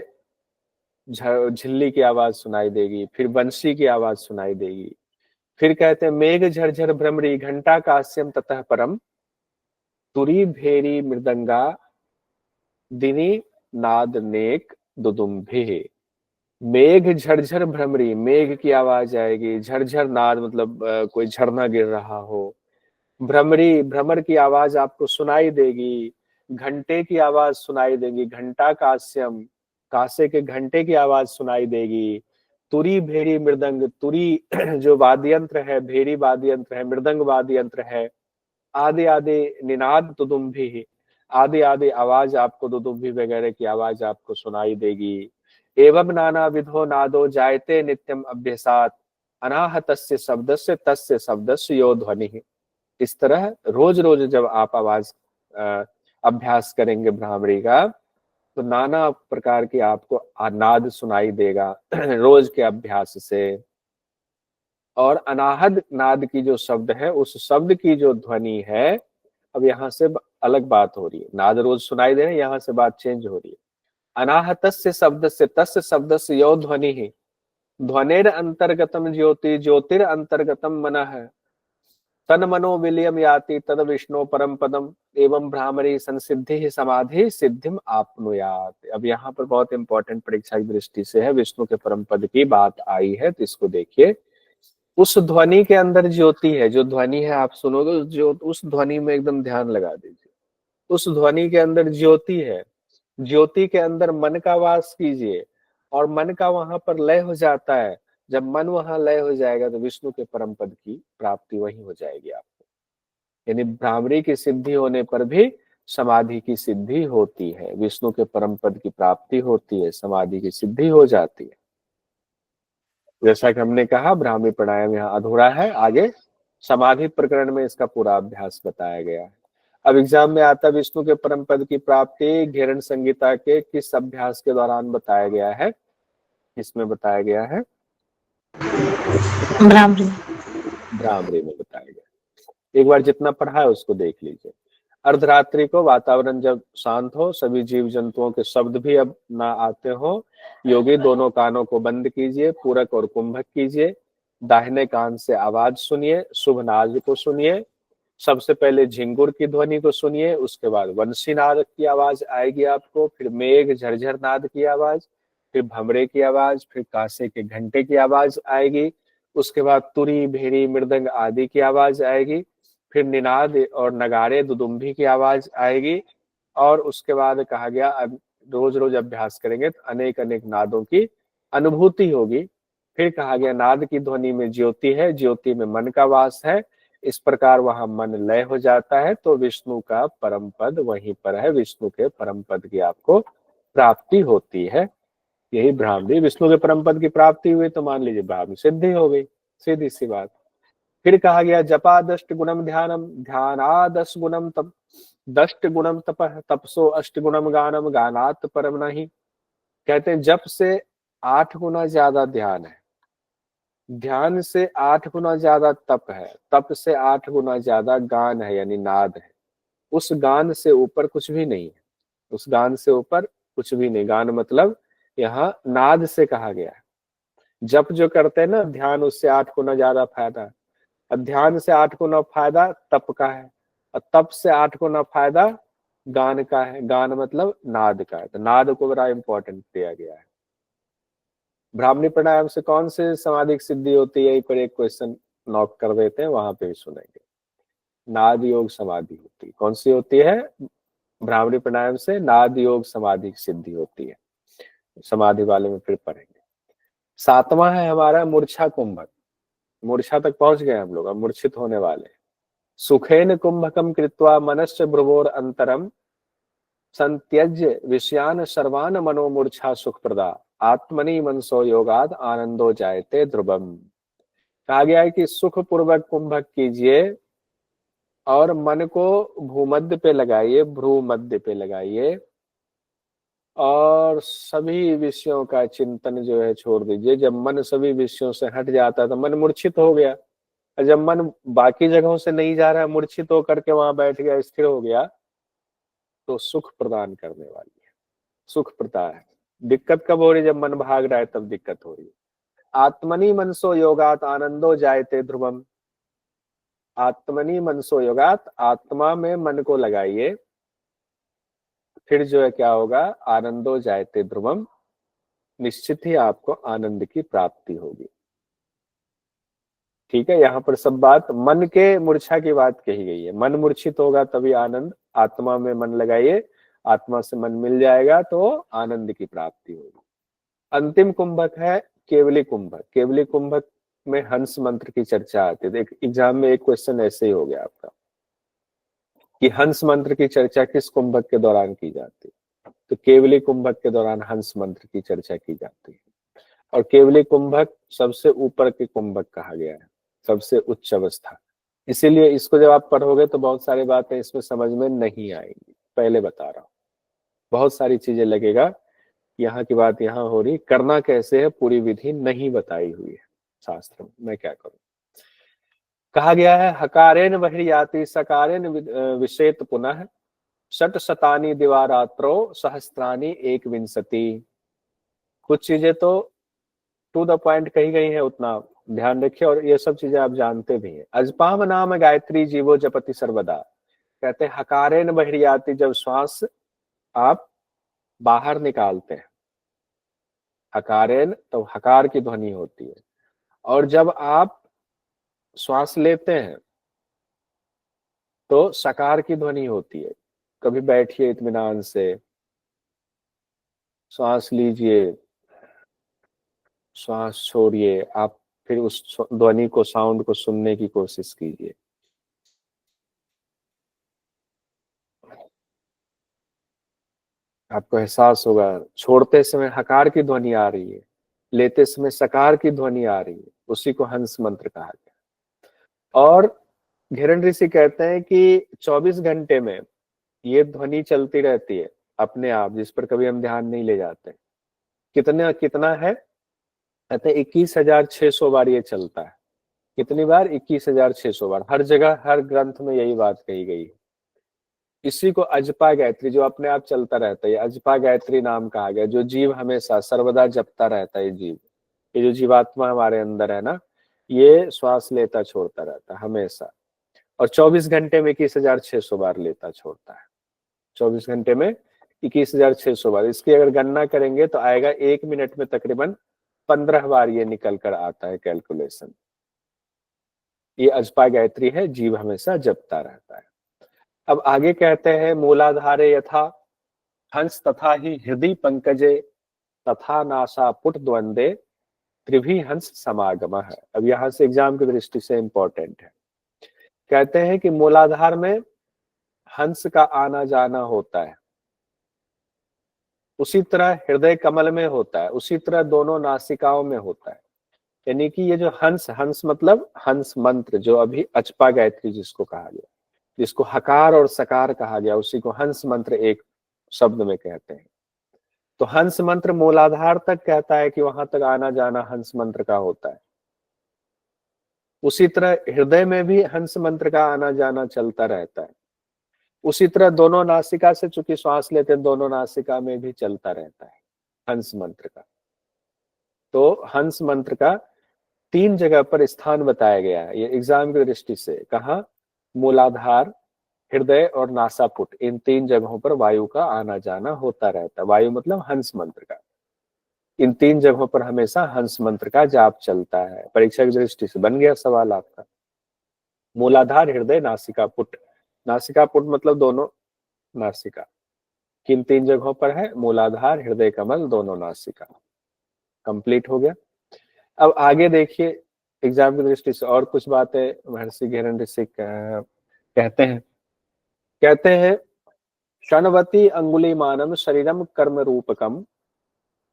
झिल्ली की आवाज सुनाई देगी, फिर बंशी की आवाज सुनाई देगी, फिर कहते हैं मेघ झरझर भ्रमरी घंटा कास्यम ततः परम तुरी भेरी मृदंगा दिनी नाद नेक दुदुम्भे। मेघ झरझर भ्रमरी, मेघ की आवाज आएगी, झरझर नाद मतलब कोई झरना गिर रहा हो, भ्रमरी, भ्रमर की आवाज आपको सुनाई देगी, घंटे की आवाज सुनाई देगी, घंटा कास्यम, कासे के घंटे की आवाज सुनाई देगी, तुरी भेरी मृदंग, तुरी जो वाद्य यंत्र है, भेरी वाद्य यंत्र है, मृदंग वाद्य यंत्र है, आदि आदि निनाद तुदुम्भी, आदि आदि आवाज आपको, दुदुम्भी वगैरह की आवाज आपको सुनाई देगी। एवं नाना विधो नादो जायते नित्यम अभ्यसात अनाहतस्य शब्दस्य तस्य शब्दस्य यो ध्वनि। इस तरह रोज रोज जब आप आवाज अभ्यास करेंगे भ्रामरी का, तो नाना प्रकार की आपको नाद सुनाई देगा रोज के अभ्यास से। और अनाहद नाद की जो शब्द है, उस शब्द की जो ध्वनि है, अब यहाँ से अलग बात हो रही है। नाद रोज सुनाई दे रहे हैं, यहाँ से बात चेंज हो रही है। अनाहतस्य शब्दस्य तस्य शब्दस्य यो ध्वनि ही ध्वनेर अंतर्गतम ज्योति ज्योतिर अंतर्गतम मनः तन मनो विलियम याति तद विष्णु परम पदम एवं भ्रामरी संसिद्धि समाधि सिद्धिम आपनुयात। अब यहाँ पर बहुत इंपॉर्टेंट परीक्षा की दृष्टि से है, विष्णु के परम पद की बात आई है, तो इसको देखिए। उस ध्वनि के अंदर ज्योति है, जो ध्वनि है आप सुनोगे, जो उस ध्वनि में एकदम ध्यान लगा दीजिए। उस ध्वनि के अंदर ज्योति है, ज्योति के अंदर मन का वास कीजिए, और मन का वहां पर लय हो जाता है। जब मन वहां लय हो जाएगा तो विष्णु के परम पद की प्राप्ति वही हो जाएगी आपको। यानी भ्रामरी की सिद्धि होने पर भी समाधि की सिद्धि होती है, विष्णु के परम पद की प्राप्ति होती है, समाधि की सिद्धि हो जाती है। जैसा कि हमने कहा, भ्रामरी प्राणायाम यहाँ अधूरा है, आगे समाधि प्रकरण में इसका पूरा अभ्यास बताया गया है। अब एग्जाम में आता, विष्णु के परम पद की प्राप्ति घेरण संगीता के किस अभ्यास के दौरान बताया गया है? इसमें बताया गया है भ्रामरी भ्रामरी में बताया गया। एक बार जितना पढ़ा है उसको देख लीजिए। अर्धरात्रि को वातावरण जब शांत हो, सभी जीव जंतुओं के शब्द भी अब ना आते हो, योगी दोनों कानों को बंद कीजिए, पूरक और कुंभक कीजिए, दाहिने कान से आवाज सुनिए, शुभ नाद को सुनिए। सबसे पहले झिंगुर की ध्वनि को सुनिए, उसके बाद वंशी नाद की आवाज आएगी आपको, फिर मेघ झरझर नाद की आवाज, फिर भमरे की आवाज, फिर कांसे के घंटे की आवाज आएगी, उसके बाद तुरी भेरी मृदंग आदि की आवाज आएगी, फिर निनाद और नगाड़े दुदुम्भी की आवाज आएगी। और उसके बाद कहा गया अब रोज रोज अभ्यास करेंगे तो अनेक अनेक नादों की अनुभूति होगी। फिर कहा गया नाद की ध्वनि में ज्योति है, ज्योति में मन का वास है, इस प्रकार वहां मन लय हो जाता है, तो विष्णु का परम पद वहीं पर है, विष्णु के परम पद की आपको प्राप्ति होती है। यही भ्रामरी, विष्णु के परम पद की प्राप्ति हुई तो मान लीजिए भ्रामरी सिद्धि हो गई, सीधी सी बात। फिर कहा गया जपा दष्ट गुणम ध्यानम ध्याना दस गुणम तप दष्ट गुणम तपः तपसो अष्ट गुणम गानम गानात परम नहीं। कहते हैं जप से 8 गुना ज्यादा ध्यान है, ध्यान से 8 गुना ज्यादा तप है, तप से 8 गुना ज्यादा गान है, यानी नाद है। उस गान से ऊपर कुछ भी नहीं है, उस गान से ऊपर कुछ भी नहीं। गान मतलब यहाँ नाद से कहा गया है। जप जो करते हैं ना ध्यान, उससे 8 गुना ज्यादा फायदा है। अब ध्यान से 8 गुना फायदा तप का है, और तप से 8 गुना फायदा गान का है। गान मतलब नाद का है, तो नाद को बड़ा इंपॉर्टेंट दिया गया है। ब्राह्मणी प्राणायाम से कौन से समाधि की सिद्धि होती है, यहीं पर एक क्वेश्चन नोट कर देते हैं, वहां पे भी सुनेंगे। नाद योग समाधि होती है, कौन सी होती है? ब्राह्मणी प्राणायाम से नाद योग समाधि की सिद्धि होती है, समाधि वाले में फिर पढ़ेंगे। 7वां है हमारा मूर्छा कुंभक। मूर्छा तक पहुंच गए हम लोग, अब मूर्छित होने वाले। सुखेन कुंभकम कृत्वा मनश्च भ्रुवोर अंतरम संत्यज्य विषयान सर्वान मनोमूर्छा सुख प्रदा आत्मनि मनसो योगाद आनंदो जायते ध्रुवम। कहा गया है कि सुख पूर्वक कुंभक कीजिए और मन को भूमध्य पे लगाइए, भ्रू मध्य पे लगाइए, और सभी विषयों का चिंतन जो है छोड़ दीजिए। जब मन सभी विषयों से हट जाता है तो मन मूर्छित हो गया, और जब मन बाकी जगहों से नहीं जा रहा है, मूर्छित होकर के वहां बैठ गया, स्थिर हो गया, तो सुख प्रदान करने वाली है, सुख प्रदा है। दिक्कत कब हो रही है? जब मन भाग रहा है तब दिक्कत हो रही है। आत्मनि मनसो योगात आनंदो जायते ध्रुवम। आत्मनि मनसो योगात, आत्मा में मन को लगाइए, फिर जो है क्या होगा? आनंदो जायते ध्रुवम, निश्चित ही आपको आनंद की प्राप्ति होगी। ठीक है, यहाँ पर सब बात मन के मूर्छा की बात कही गई है। मन मूर्छित होगा तभी आनंद, आत्मा में मन लगाइए, आत्मा से मन मिल जाएगा तो आनंद की प्राप्ति होगी। अंतिम कुंभक है केवली कुंभक। केवली कुंभक में हंस मंत्र की चर्चा आती है। एग्जाम में एक क्वेश्चन ऐसे ही हो गया आपका। कि हंस मंत्र की चर्चा किस कुंभक के दौरान की जाती है, तो केवली कुंभक के दौरान हंस मंत्र की चर्चा की जाती है। और केवली कुंभक सबसे ऊपर के कुंभक कहा गया है, सबसे उच्च अवस्था। इसीलिए इसको जब आप पढ़ोगे तो बहुत सारी बातें इसमें समझ में नहीं आएंगी, पहले बता रहा हूँ। बहुत सारी चीजें लगेगा यहाँ की बात यहाँ हो रही, करना कैसे है पूरी विधि नहीं बताई हुई है शास्त्र में, मैं क्या करूं। कहा गया है हकारेन बहिर्याति सकारेन विषेत पुनः षट शतानी दिवारात्रो सहस्त्रानी एक विंशति। कुछ चीजें तो टू द पॉइंट कही गई है, उतना ध्यान रखिए, और ये सब चीजें आप जानते भी हैं। अजपाम नाम गायत्री जीवो जपति सर्वदा। कहते हैं हकारेन बहिर्याति, जब श्वास आप बाहर निकालते हैं, हकारेन तो हकार की ध्वनि होती है, और जब आप श्वास लेते हैं तो सकार की ध्वनि होती है। कभी बैठिए इत्मीनान से, श्वास लीजिए, श्वास छोड़िए, आप फिर उस ध्वनि को, साउंड को सुनने की कोशिश कीजिए। आपको एहसास होगा छोड़ते समय हकार की ध्वनि आ रही है, लेते समय सकार की ध्वनि आ रही है, उसी को हंस मंत्र कहा गया। और घिरन ऋषि कहते हैं कि 24 घंटे में ये ध्वनि चलती रहती है अपने आप, जिस पर कभी हम ध्यान नहीं ले जाते। कितना कितना है, कहते हैं 21,600 बार ये चलता है। कितनी बार? 21,600 बार। हर जगह हर ग्रंथ में यही बात कही गई है। इसी को अजपा गायत्री, जो अपने आप चलता रहता है, अजपा गायत्री नाम कहा गया, जो जीव हमेशा सर्वदा जपता रहता है। जीव, ये जो जीवात्मा हमारे अंदर है ना, ये श्वास लेता छोड़ता रहता है हमेशा, और 24 घंटे में 21,600 बार लेता छोड़ता है। 24 घंटे में 21,600 बार। इसकी अगर गणना करेंगे तो आएगा 1 मिनट में तकरीबन 15 बार ये निकल कर आता है कैलकुलेशन। ये अजपा गायत्री है, जीव हमेशा जपता रहता है। अब आगे कहते हैं मूलाधारे यथा हंस तथा ही हृदय पंकजे तथा नासा पुट द्वंदे त्रिभी हंस समागम है। अब यहां से एग्जाम की दृष्टि से इंपॉर्टेंट है। कहते हैं कि मूलाधार में हंस का आना जाना होता है, उसी तरह हृदय कमल में होता है, उसी तरह दोनों नासिकाओं में होता है। यानी कि ये जो हंस, हंस मतलब हंस मंत्र, जो अभी अचपा गायत्री जिसको कहा गया, जिसको हकार और सकार कहा गया, उसी को हंस मंत्र एक शब्द में कहते हैं। तो हंस मंत्र मूलाधार तक कहता है कि वहां तक आना जाना हंस मंत्र का होता है। उसी तरह हृदय में भी हंस मंत्र का आना जाना चलता रहता है। उसी तरह दोनों नासिका से चूंकि श्वास लेते हैं, दोनों नासिका में भी चलता रहता है हंस मंत्र का। तो हंस मंत्र का 3 जगह पर स्थान बताया गया है ये एग्जाम की दृष्टि से। कहा? मूलाधार, हृदय और नासापुट, इन 3 जगहों पर वायु का आना जाना होता रहता है। वायु मतलब हंस मंत्र का। इन 3 जगहों पर हमेशा हंस मंत्र का जाप चलता है। परीक्षा की दृष्टि से बन गया सवाल आपका। मूलाधार, हृदय, नासिका पुट। नासिका पुट मतलब दोनों नासिका। किन 3 जगहों पर है? मूलाधार, हृदय कमल, दोनों नासिका। कंप्लीट हो गया। अब आगे देखिए एग्जाम की दृष्टि से और कुछ बातें महर्षि घिरन ऋषि कहते हैं क्षणवती अंगुली मानम शरीरम कर्म रूपकम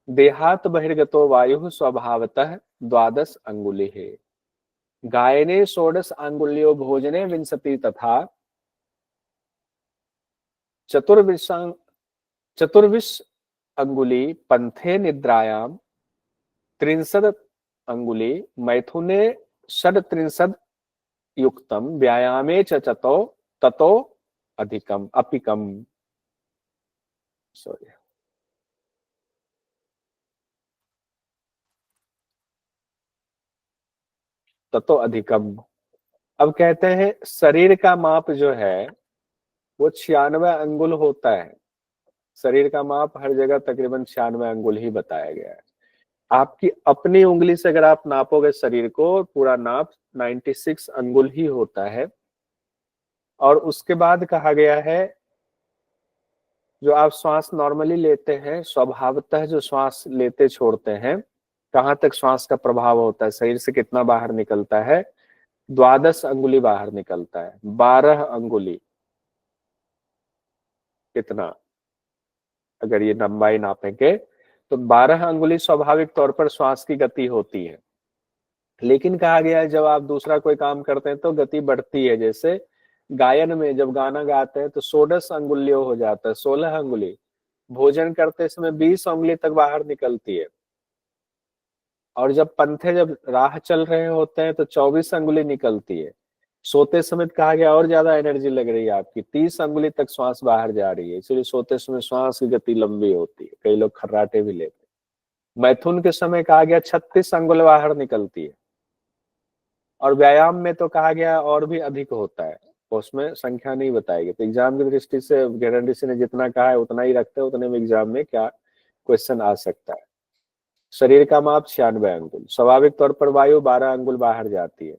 देहात बहिर्गतो वायु स्वभावतः 12 अंगुली है। गायने 16 अंगुल्यो भोजने विंशति तथा चतुर्विश अंगुली पंथे निद्रायाम 63 अंगुली मैथुने 37 युक्तम व्यायामे च चतो ततो अधिकम अपिकम। सॉरी, ततो अधिकम। अब कहते हैं शरीर का माप जो है वो 96 अंगुल होता है। शरीर का माप हर जगह तकरीबन 96 अंगुल ही बताया गया है। आपकी अपनी उंगली से अगर आप नापोगे शरीर को, पूरा नाप 96 अंगुल ही होता है। और उसके बाद कहा गया है जो आप श्वास नॉर्मली लेते हैं, स्वभावतः जो श्वास लेते छोड़ते हैं, कहाँ तक श्वास का प्रभाव होता है, शरीर से कितना बाहर निकलता है? 12 अंगुली बाहर निकलता है। 12 अंगुली कितना, अगर ये लंबाई नापेंगे तो 12 अंगुली स्वाभाविक तौर पर श्वास की गति होती है। लेकिन कहा गया है जब आप दूसरा कोई काम करते हैं तो गति बढ़ती है। जैसे गायन में जब गाना गाते हैं तो 16 अंगुलियों हो जाता है, 16 अंगुली। भोजन करते समय 20 अंगुली तक बाहर निकलती है। और जब पंथे जब राह चल रहे होते हैं तो 24 अंगुली निकलती है। सोते समय कहा गया और ज्यादा एनर्जी लग रही है आपकी, 30 अंगुली तक श्वास बाहर जा रही है, इसलिए सोते समय श्वास की गति लंबी होती है। कई लोग खर्राटे भी लेते हैं। मैथुन के समय कहा गया 36 अंगुल बाहर निकलती है। और व्यायाम में तो कहा गया और भी अधिक होता है, उसमें संख्या नहीं बताएगी। तो एग्जाम की दृष्टि से गारंटी ने जितना कहा है उतना ही रखते हैं, उतने में एग्जाम में क्या क्वेश्चन आ सकता है। शरीर का माप 96 अंगुल। स्वाभाविक तौर पर वायु 12 अंगुल बाहर जाती है।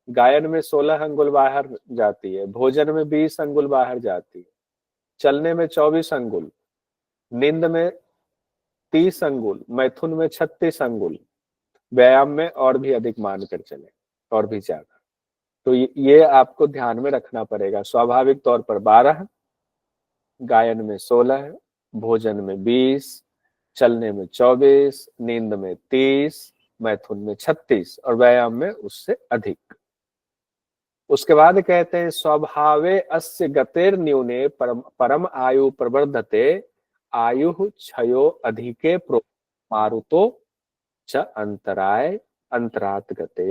गायन में 16 अंगुल बाहर जाती है। भोजन में 20 अंगुल बाहर जाती है। चलने में 24 अंगुल। नींद में 30 अंगुल। मैथुन में 36 अंगुल। व्यायाम में और भी अधिक मानकर चले, और भी ज्यादा। तो ये आपको ध्यान में रखना पड़ेगा। स्वाभाविक तौर पर 12, गायन में 16, भोजन में 20, चलने में 24, नींद में 30, मैथुन में 36 और व्यायाम में उससे अधिक। उसके बाद कहते हैं स्वभावे अस्य गतेर न्यूने परम आयु प्रवर्धते आयु क्षयो अधिके मारुतो च अंतराय अंतरात गते।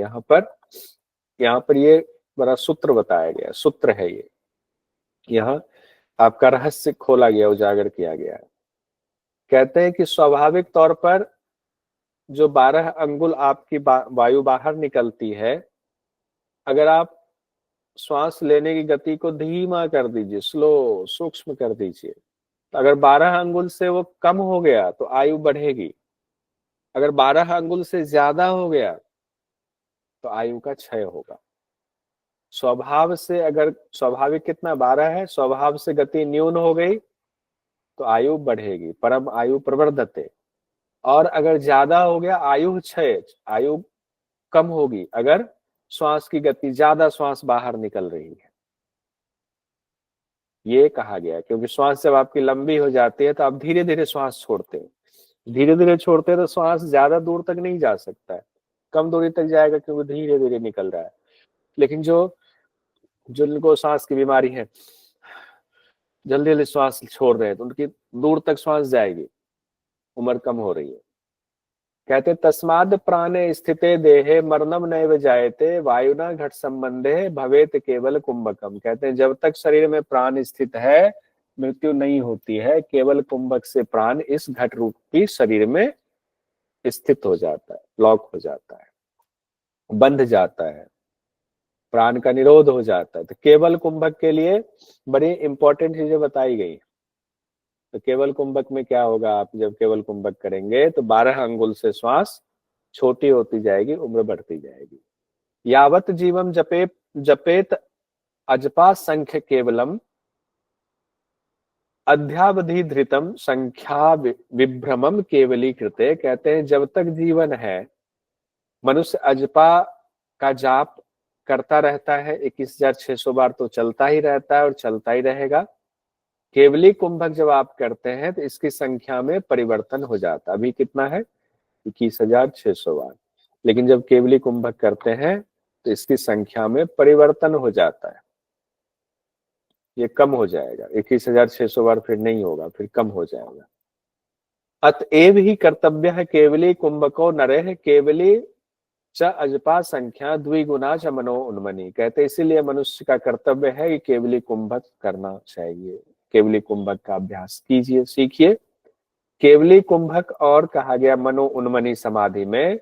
यहाँ पर ये बड़ा सूत्र बताया गया, सूत्र है ये। यहाँ आपका रहस्य खोला गया, उजागर किया गया है। कहते हैं कि स्वाभाविक तौर पर जो 12 अंगुल आपकी वायु बाहर निकलती है, अगर आप श्वास लेने की गति को धीमा कर दीजिए, स्लो सूक्ष्म कर दीजिए, तो अगर 12 अंगुल से वो कम हो गया तो आयु बढ़ेगी। अगर 12 अंगुल से ज्यादा हो गया तो आयु का क्षय होगा। स्वभाव से अगर स्वाभाविक कितना 12 है, स्वभाव से गति न्यून हो गई तो आयु बढ़ेगी, परम आयु प्रवर्धते। और अगर ज्यादा हो गया आयु क्षय, आयु कम होगी अगर श्वास की गति ज्यादा, श्वास बाहर निकल रही है। ये कहा गया क्योंकि श्वास जब आपकी लंबी हो जाती है तो आप धीरे धीरे श्वास छोड़ते हैं। धीरे धीरे छोड़ते हैं तो श्वास ज्यादा दूर तक नहीं जा सकता है, कम दूरी तक जाएगा क्योंकि धीरे धीरे निकल रहा है। लेकिन जिनको सांस की बीमारी है, जल्दी जल्दी श्वास छोड़ रहे हैं तो उनकी दूर तक श्वास जाएगी, उम्र कम हो रही है। कहते तस्माद प्राणे स्थिते देहे मरणम नैव जायते वायुना घट संबंधे भवेत केवल कुंभकम। कहते हैं जब तक शरीर में प्राण स्थित है मृत्यु नहीं होती है, केवल कुंभक से प्राण इस घट रूपी शरीर में स्थित हो जाता है, लॉक हो जाता है, बंध जाता है, प्राण का निरोध हो जाता है। तो केवल कुंभक के लिए बड़ी इंपॉर्टेंट चीजें बताई गई। तो केवल कुंभक में क्या होगा, आप जब केवल कुंभक करेंगे तो 12 अंगुल से श्वास छोटी होती जाएगी, उम्र बढ़ती जाएगी। यावत जीवम जपेत अजपा संख्य केवलम अध्यावधि धृतम संख्या विभ्रमम केवली कृते। कहते हैं जब तक जीवन है मनुष्य अजपा का जाप करता रहता है, 21,600 बार तो चलता ही रहता है और चलता ही रहेगा। केवली कुंभक जब आप करते हैं तो इसकी संख्या में परिवर्तन हो जाता है। अभी कितना है 21,600 बार, लेकिन जब केवली कुंभक करते हैं तो इसकी संख्या में परिवर्तन हो जाता है, ये कम हो जाएगा। 21,600 बार फिर नहीं होगा, फिर कम हो जाएगा। अतएव ही कर्तव्य है केवली कुंभको नरेह केवली च अजपा संख्या द्विगुना च मनो उन्मनी। कहते इसीलिए मनुष्य का कर्तव्य है कि केवली कुंभक करना चाहिए, केवली कुंभक का अभ्यास कीजिए, सीखिए। केवली कुंभक और कहा गया मनो उन्मनी समाधि में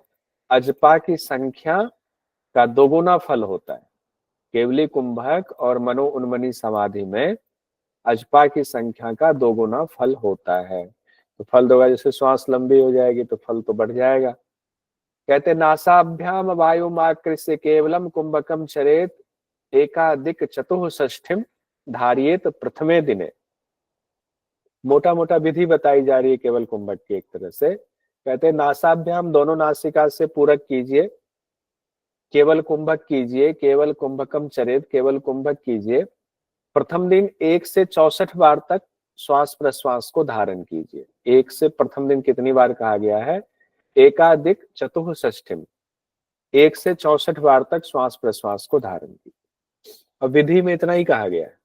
अजपा की संख्या का दोगुना फल होता है। केवली कुंभक और मनो उन्मनी समाधि में अजपा की संख्या का दोगुना फल होता है। तो फल दोगा, जैसे श्वास लंबी हो जाएगी तो फल तो बढ़ जाएगा। कहते नासाभ्याम वायुमाकृष्य केवलम कुंभकम चरेत एकाधिक चतुष्षष्ठिम धारियेत प्रथमे दिने। मोटा मोटा विधि बताई जा रही है केवल कुंभक की एक तरह से। कहते नासाभ्याम दोनों नासिका से पूरक कीजिए, केवल कुंभक कीजिए, केवल कुंभकम चरेत केवल कुंभक कीजिए। प्रथम दिन 1 से 64 बार तक श्वास प्रश्वास को धारण कीजिए। 1 से प्रथम दिन कितनी बार कहा गया है? एकाधिक चतुःषष्ठिम, 1 से 64 बार तक श्वास प्रश्वास को धारण कीजिए। अब विधि में इतना ही कहा गया है।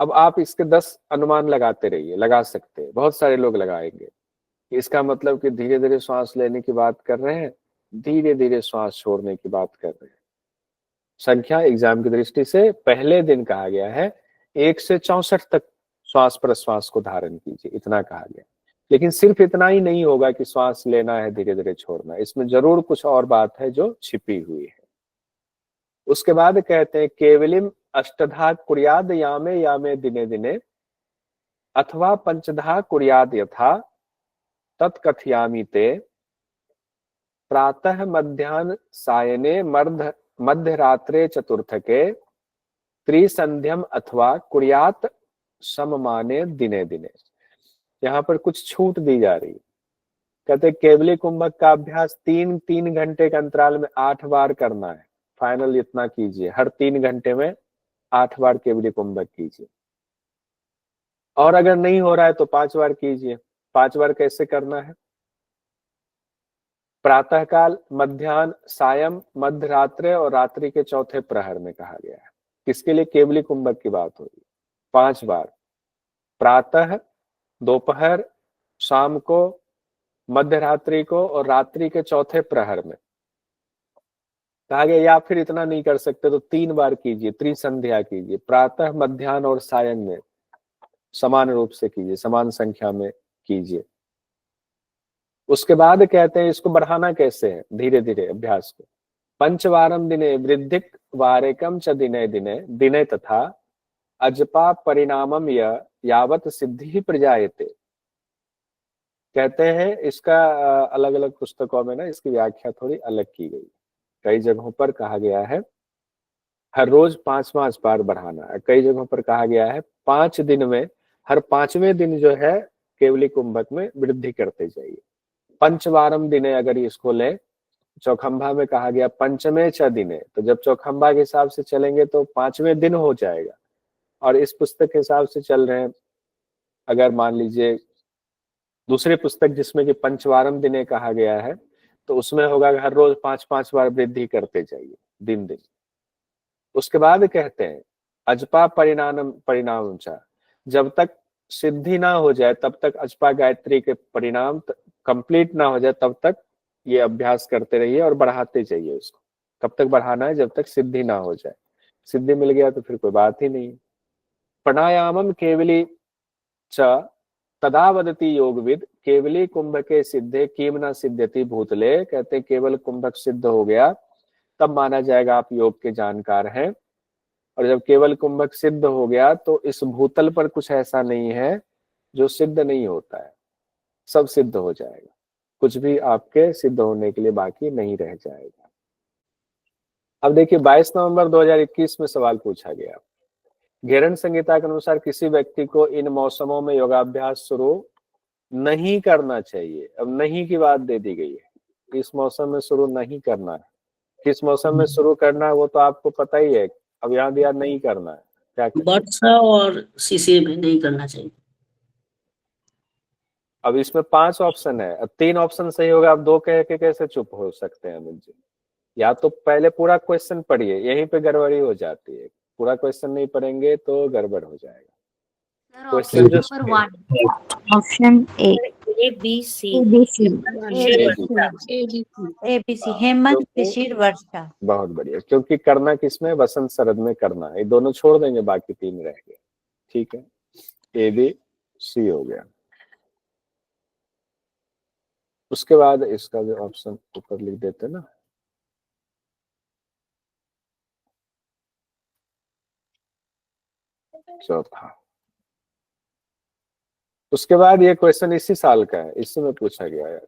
अब आप इसके 10 अनुमान लगाते रहिए, लगा सकते हैं, बहुत सारे लोग लगाएंगे। इसका मतलब कि धीरे धीरे श्वास लेने की बात कर रहे हैं, धीरे धीरे श्वास छोड़ने की बात कर रहे हैं। संख्या एग्जाम की दृष्टि से पहले दिन कहा गया है 1 से 64 तक श्वास प्रश्वास को धारण कीजिए, इतना कहा गया। लेकिन सिर्फ इतना ही नहीं होगा कि श्वास लेना है धीरे धीरे छोड़ना, इसमें जरूर कुछ और बात है जो छिपी हुई है। उसके बाद कहते हैं केवलिम अष्टधा कुर्याद यामे यामे दिने दिने अथवा पंचधा कुर्याद यथा तत्कथयामि ते प्रातः मध्याह्न सायने मध्य रात्रे चतुर्थके त्रिसंध्यम अथवा कुर्यात सममाने दिने दिने। यहाँ पर कुछ छूट दी जा रही है। कहते केवली कुंभक का अभ्यास 3 घंटे के अंतराल में 8 बार करना है। फाइनल इतना कीजिए, हर 3 घंटे में 8 बार केवली कुंभक कीजिए। और अगर नहीं हो रहा है तो 5 बार कीजिए। 5 बार कैसे करना है? प्रातःकाल, मध्याह्न, सायं, मध्य रात्रि और रात्रि के चौथे प्रहर में कहा गया है। किसके लिए? केवली कुंभक की बात हो रही है। 5 बार, प्रातः, दोपहर, शाम को, मध्य रात्रि को और रात्रि के चौथे प्रहर में कहा गया। या फिर इतना नहीं कर सकते तो 3 बार कीजिए, त्रिसंध्या कीजिए। प्रातः, मध्याह्न और सायं में समान रूप से कीजिए, समान संख्या में कीजिए। उसके बाद कहते हैं इसको बढ़ाना कैसे है? धीरे धीरे अभ्यास को। पंचवारम दिने वृद्धिक वारेकम च दिने दिने दिने तथा अजपा परिणामम यावत सिद्धि प्रजायते। कहते हैं इसका अलग अलग पुस्तकों में ना इसकी व्याख्या थोड़ी अलग की गई। कई जगहों पर कहा गया है हर रोज 5 बार बढ़ाना है। कई जगहों पर कहा गया है 5 दिन में हर 5वें दिन जो है केवली कुंभक में वृद्धि करते जाइए। पंचवारम दिने अगर इसको ले, चौखंबा में कहा गया पंचमे च दिने, तो जब चौखंबा के हिसाब से चलेंगे तो 5वें दिन हो जाएगा। और इस पुस्तक के हिसाब से चल रहे हैं, अगर मान लीजिए दूसरी पुस्तक जिसमें कि पंचवारम दिने कहा गया है तो उसमें होगा हर रोज 5 बार वृद्धि करते जाइए दिन दिन। उसके बाद कहते हैं अजपा परिणाम जब तक सिद्धि ना हो जाए तब तक, अजपा गायत्री के परिणाम कंप्लीट ना हो जाए तब तक ये अभ्यास करते रहिए और बढ़ाते जाइए उसको। कब तक बढ़ाना है? जब तक सिद्धि ना हो जाए। सिद्धि मिल गया तो फिर कोई बात ही नहीं। प्राणायामम केवली च तदा वदति योगविद केवली कुंभके सिद्धे किम न सिद्ध्यति भूतले। कहते केवल कुंभक सिद्ध हो गया तब माना जाएगा आप योग के जानकार हैं। और जब केवल कुंभक सिद्ध हो गया तो इस भूतल पर कुछ ऐसा नहीं है जो सिद्ध नहीं होता है, सब सिद्ध हो जाएगा। कुछ भी आपके सिद्ध होने के लिए बाकी नहीं रह जाएगा। अब देखिए 22 नवंबर 2021 में सवाल पूछा गया, घेरन संहिता के अनुसार किसी व्यक्ति को इन मौसमों में योगाभ्यास शुरू नहीं करना चाहिए। अब नहीं की बात दे दी गई है, इस मौसम में शुरू नहीं करना है। किस मौसम में शुरू करना है वो तो आपको पता ही है। अब यहाँ दिया नहीं करना है, क्या वर्षा और शिशिर में नहीं करना चाहिए। अब इसमें 5 ऑप्शन है, अब 3 ऑप्शन सही होगा, आप 2 कह के कैसे चुप हो सकते हैं अमित जी? या तो पहले पूरा क्वेश्चन पढ़िए, यहीं पे गड़बड़ी हो जाती है। पूरा क्वेश्चन नहीं पढ़ेंगे तो गड़बड़ हो जाएगा। क्वेश्चन जो ऑप्शन ए बी सी हेमंत शिशिर वर्षा। बहुत बढ़िया, क्योंकि करना किसमें? वसंत शरद में करना है। ये दोनों छोड़ देंगे, बाकी 3 रह गए। ठीक है, ए बी सी हो गया। उसके बाद इसका जो ऑप्शन ऊपर लिख देते ना, चौथा। उसके बाद ये क्वेश्चन इसी साल का है, इसी में पूछा गया है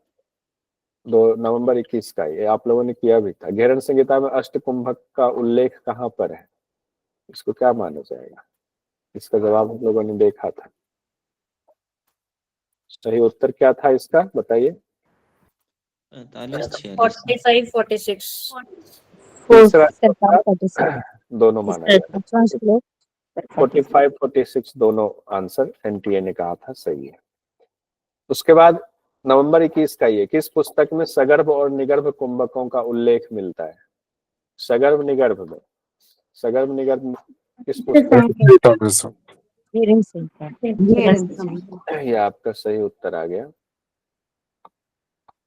2 नवंबर 21 का। ये आप लोगों ने किया भी था। घेरन संहिता में अष्ट कुंभक का उल्लेख कहाँ पर है? इसको क्या माना जाएगा? इसका जवाब हम लोगों ने देखा था। सही उत्तर क्या था इसका बताइए? 45 46 तीसरा दोनों माना जाएगा। 45, 46 दोनों आंसर एनटीए ने कहा था सही है। उसके बाद नवंबर 21 का ये, किस पुस्तक में सगर्भ और निगर्भ कुंभकों का उल्लेख मिलता है? सगर्भ निगर्भ में, सगर्भ निगर्भ किस पुस्तक? ये आपका सही उत्तर आ गया,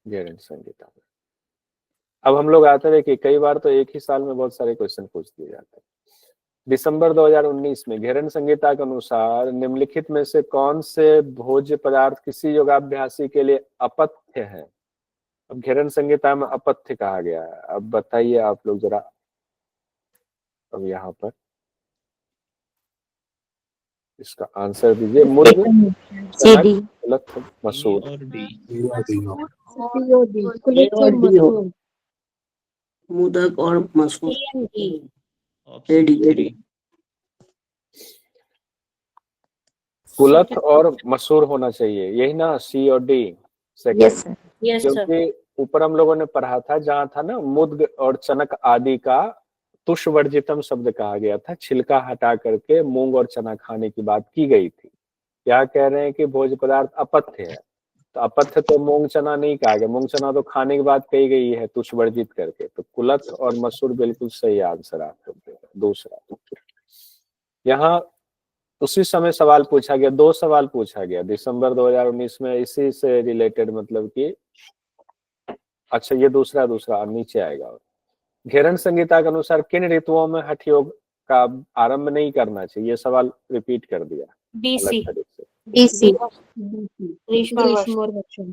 घेरन संहिता। अब हम लोग आते हैं कि कई बार तो एक ही साल में बहुत सारे क्वेश्चन पूछ दिए जाते हैं। दिसंबर 2019 में घेरन संहिता के अनुसार निम्नलिखित में से कौन से भोज्य पदार्थ किसी योगाभ्यासी के लिए अपथ्य है? अब घेरन संहिता में अपथ्य कहा गया है, अब बताइए आप लोग जरा। अब यहाँ पर इसका आंसर दीजिए। मुर्ग, चना, कुलथ, मसूर। मोदक और मसूर। कुलथ और मसूर होना चाहिए, यही ना, सी और डी सेकंड। क्योंकि ऊपर हम लोगों ने पढ़ा था, जहाँ था ना मुद्ग और चनक आदि का तुष्वर्जितम शब्द कहा गया था, छिलका हटा करके मूंग और चना खाने की बात की गई थी। क्या कह रहे हैं कि भोज्य पदार्थ अपथ्य है, तो अपथ्य तो मूंग चना नहीं कहा गया, मूंग चना तो खाने की बात कही गई है तुष्वर्जित करके। तो कुलथ और मसूर बिल्कुल सही आंसर आपको दूसरा। यहाँ उसी समय सवाल पूछा गया, 2 सवाल पूछा गया दिसंबर 2019 में इसी से रिलेटेड, मतलब कि अच्छा ये दूसरा नीचे आएगा। घेरन संहिता के अनुसार किन ऋतुओं में हठ योग का आरंभ नहीं करना चाहिए? ये सवाल रिपीट कर दिया BC, अलग तरीके से। ग्रीष्म वर्षा।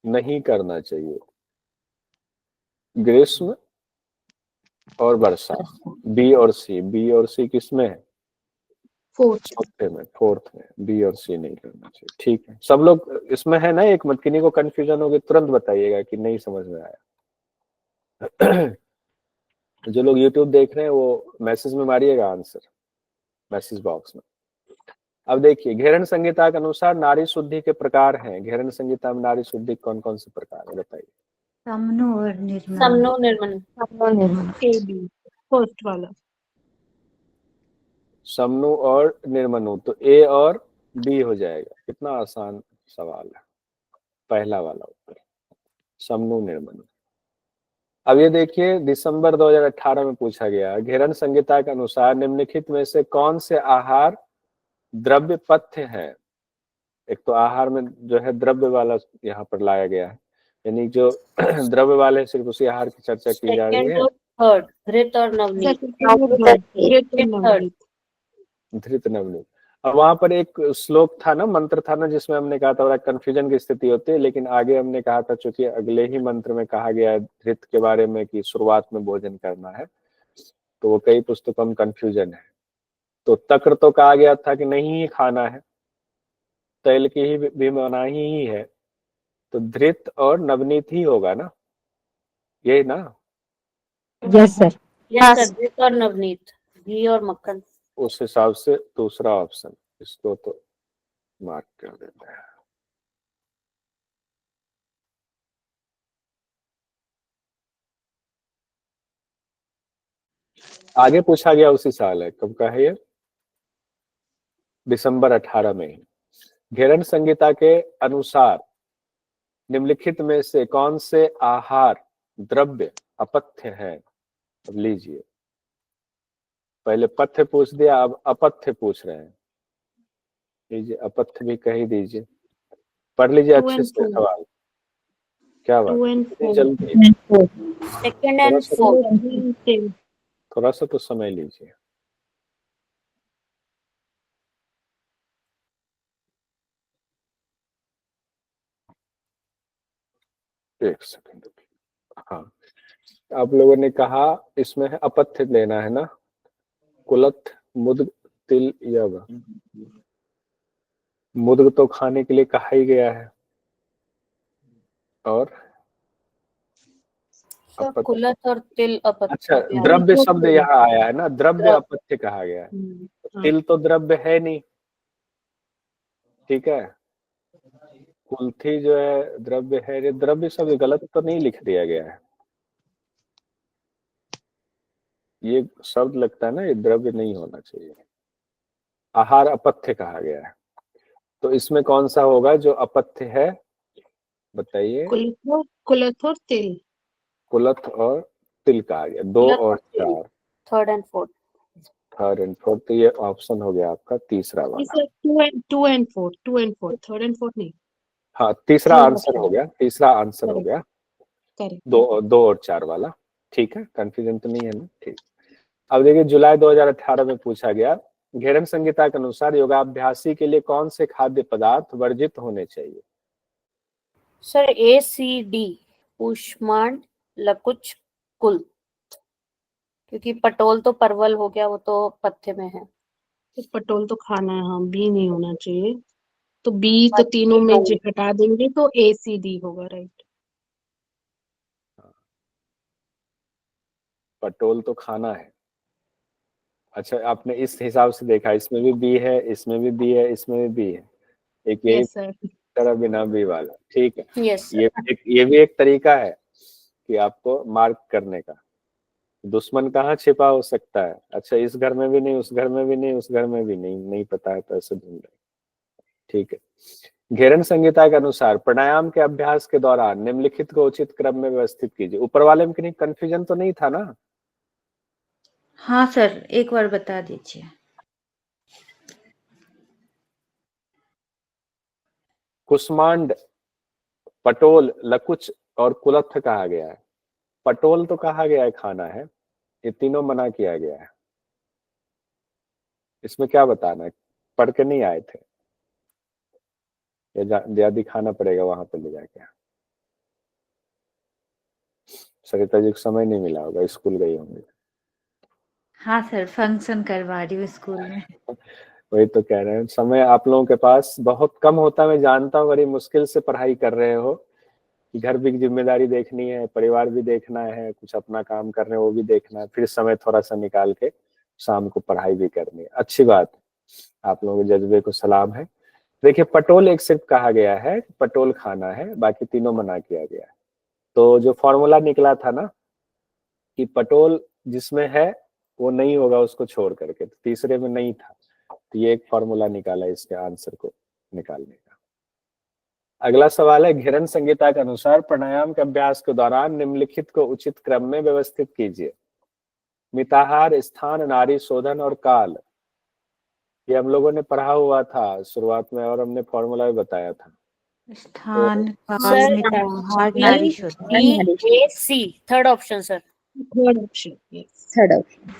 नहीं करना चाहिए, ग्रीष्म और वर्षा। बी और सी किसमें है? फोर्थ में बी और सी नहीं करना चाहिए। ठीक है, सब लोग इसमें है ना, एक मत, किन्हीं को कंफ्यूजन होगी तुरंत बताइएगा कि नहीं समझ में आया। जो लोग यूट्यूब देख रहे हैं वो मैसेज में मारिएगा आंसर, मैसेज बॉक्स में। अब देखिए, घेरन संहिता के अनुसार नारी शुद्धि के प्रकार हैं। घेरन संहिता में नारी शुद्धि कौन कौन से प्रकार है बताइए? समनु और निर्मल। फर्स्ट वाला समनु और निर्मनु, तो ए और बी हो जाएगा। कितना आसान सवाल है, पहला वाला उत्तर समनु निर्मनु। अब ये देखिए, दिसंबर 2018 में पूछा गया, घेरन संहिता के अनुसार निम्नलिखित में से कौन से आहार द्रव्य पथ्य है? एक तो आहार में जो है द्रव्य वाला यहाँ पर लाया गया है, यानी जो द्रव्य वाले सिर्फ उसी आहार की चर्चा की जा रही है। थर्ड, घृत और नवनीत। धृत नवनीत। अब वहां पर एक श्लोक था ना, मंत्र था ना, जिसमें हमने कहा था कंफ्यूजन की स्थिति होती है, लेकिन आगे हमने कहा था चूंकि अगले ही मंत्र में कहा गया है धृत के बारे में कि शुरुआत में भोजन करना है, तो वो कई पुस्तकों में कंफ्यूजन है। तो तक्र तो कहा गया था कि नहीं ही खाना है, तैल की ही भी मनाही ही है, तो धृत और नवनीत ही होगा ना, यही ना? यस सर घृत और नवनीत, घी और मक्खन। उस हिसाब से दूसरा ऑप्शन, इसको तो मार्क कर देते हैं। आगे पूछा गया उसी साल है, कब का है ये? दिसंबर 18 में। घेरन संहिता के अनुसार निम्नलिखित में से कौन से आहार द्रव्य अपथ्य है? अब लीजिए, पहले पथ्य पूछ दिया, अब अपथ्य पूछ रहे हैं। लीजिए, अपथ्य भी कह ही दीजिए, पढ़ लीजिए अच्छे से सवाल। क्या बात, जल्दी सेकंड एंड फोर्थ। थोड़ा सा तो समय लीजिए। एक सेकंड। हाँ, आप लोगों ने कहा इसमें है अपथ्य लेना है ना, कुलथ, मुद्ग, तिल, यव। मुद्ग तो खाने के लिए कहा ही गया है, और कुलथ और तिल अपथ्य। अच्छा, द्रव्य शब्द यहाँ आया है ना, द्रव्य अपथ्य कहा गया है। तिल तो द्रव्य है नहीं, ठीक है। कुल्थी जो है द्रव्य है, द्रव्य शब्द गलत तो नहीं लिख दिया गया है। ये शब्द लगता है ना, ये द्रव्य नहीं होना चाहिए। आहार अपथ्य कहा गया है, तो इसमें कौन सा होगा जो अपथ्य है, बताइए। कुलथ और तिल। कुलथ और तिल कहा गया। 2 कुलथ और और तिल। 4, third and fourth. Third and fourth, तो ये ऑप्शन हो गया आपका तीसरा वाला। 2 and 4, 2 and 4, third and fourth नहीं। हाँ, तीसरा Third आंसर option. हो गया, तीसरा आंसर हो Correct. गया। करेक्ट। 2 और 4 वाला, ठीक है, कंफ्यूजन तो नहीं है ना, ठीक। अब देखिए जुलाई 2018 में पूछा गया, घेरन संहिता के अनुसार योगाभ्यासी के लिए कौन से खाद्य पदार्थ वर्जित होने चाहिए? सर ACD, कुष्मांड, लकुच, कुल। क्योंकि पटोल तो परवल हो गया, वो तो पथ्य में है। तो पटोल तो खाना है, हाँ, बी नहीं होना चाहिए। तो बी तो तीनों में जो हटा देंगे तो ACD होगा, राइट। पटोल तो खाना है। अच्छा, आपने इस हिसाब से देखा, इसमें भी बी है, इसमें भी बी है, इसमें भी बी है, एक यही यस सर। तरह बिना बी वाला, ठीक है। यस ये भी एक तरीका है कि आपको मार्क करने का। दुश्मन कहाँ छिपा हो सकता है? अच्छा, इस घर में भी नहीं, उस घर में भी नहीं, उस घर में भी नहीं, नहीं पता है तो ऐसे ढूंढ रहे, ठीक है। घेरन संहिता के अनुसार प्राणायाम के अभ्यास के दौरान निम्नलिखित को उचित क्रम में व्यवस्थित कीजिए। ऊपर वाले में कहीं कंफ्यूजन तो नहीं था ना? हाँ सर, एक बार बता दीजिए। कुष्मांड, पटोल, लकुच और कुलथ कहा गया है। पटोल तो कहा गया है खाना है, ये तीनों मना किया गया है। इसमें क्या बताना है? पढ़ के नहीं आए थे या दिखाना पड़ेगा वहां पे ले जाके? सरिता जी को समय नहीं मिला होगा, स्कूल गई होंगी। हाँ सर, फंक्शन करवा रही हूँ स्कूल में। वही तो कह रहे हैं, समय आप लोगों के पास बहुत कम होता है, मैं जानता हूँ, बड़ी मुश्किल से पढ़ाई कर रहे हो। घर भी की जिम्मेदारी देखनी है, परिवार भी देखना है, कुछ अपना काम कर रहे हैं वो भी देखना है, फिर समय थोड़ा सा निकाल के शाम को पढ़ाई भी करनी है। अच्छी बात है, आप लोगों के जज्बे को सलाम है। देखिए, पटोल एक सिर्फ कहा गया है, पटोल खाना है, बाकी तीनों मना किया गया है। तो जो फॉर्मूला निकला था ना कि पटोल जिसमें है वो नहीं होगा उसको छोड़ करके, तो तीसरे में नहीं था, तो ये एक फॉर्मूला निकाला इसके आंसर को निकालने का। अगला सवाल है, घेरन संहिता के अनुसार प्राणायाम के अभ्यास के दौरान निम्नलिखित को उचित क्रम में व्यवस्थित कीजिए। मिताहार, स्थान, नाड़ी शोधन और काल, ये हम लोगों ने पढ़ा हुआ था शुरुआत में और हमने फॉर्मूला भी बताया था। स्थान, काल, सर, मिताहार, नाड़ी शोधन। BAC, third option sir. Third option, yes. Third option.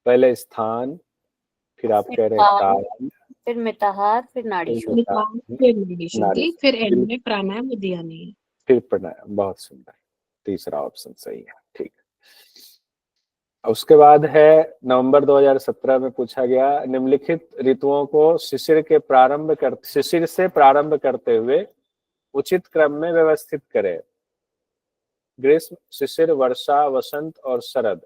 पहले स्थान, फिर आप कह रहे हैं काल, फिर मिताहार, फिर नाड़ी फिर शोधन। मिताहार, फिर नाड़ी शुद्धि, नाड़ी, फिर एंड में प्राणायाम दिया नहीं है। फिर प्राणायाम। बहुत सुंदर, तीसरा ऑप्शन सही है, ठीक। उसके बाद है नवंबर 2017 में पूछा गया, निम्नलिखित ऋतुओं को शिशिर से प्रारंभ करते हुए उचित क्रम में व्यवस्थित करें। ग्रीष्म, शिशिर, वर्षा, वसंत और शरद।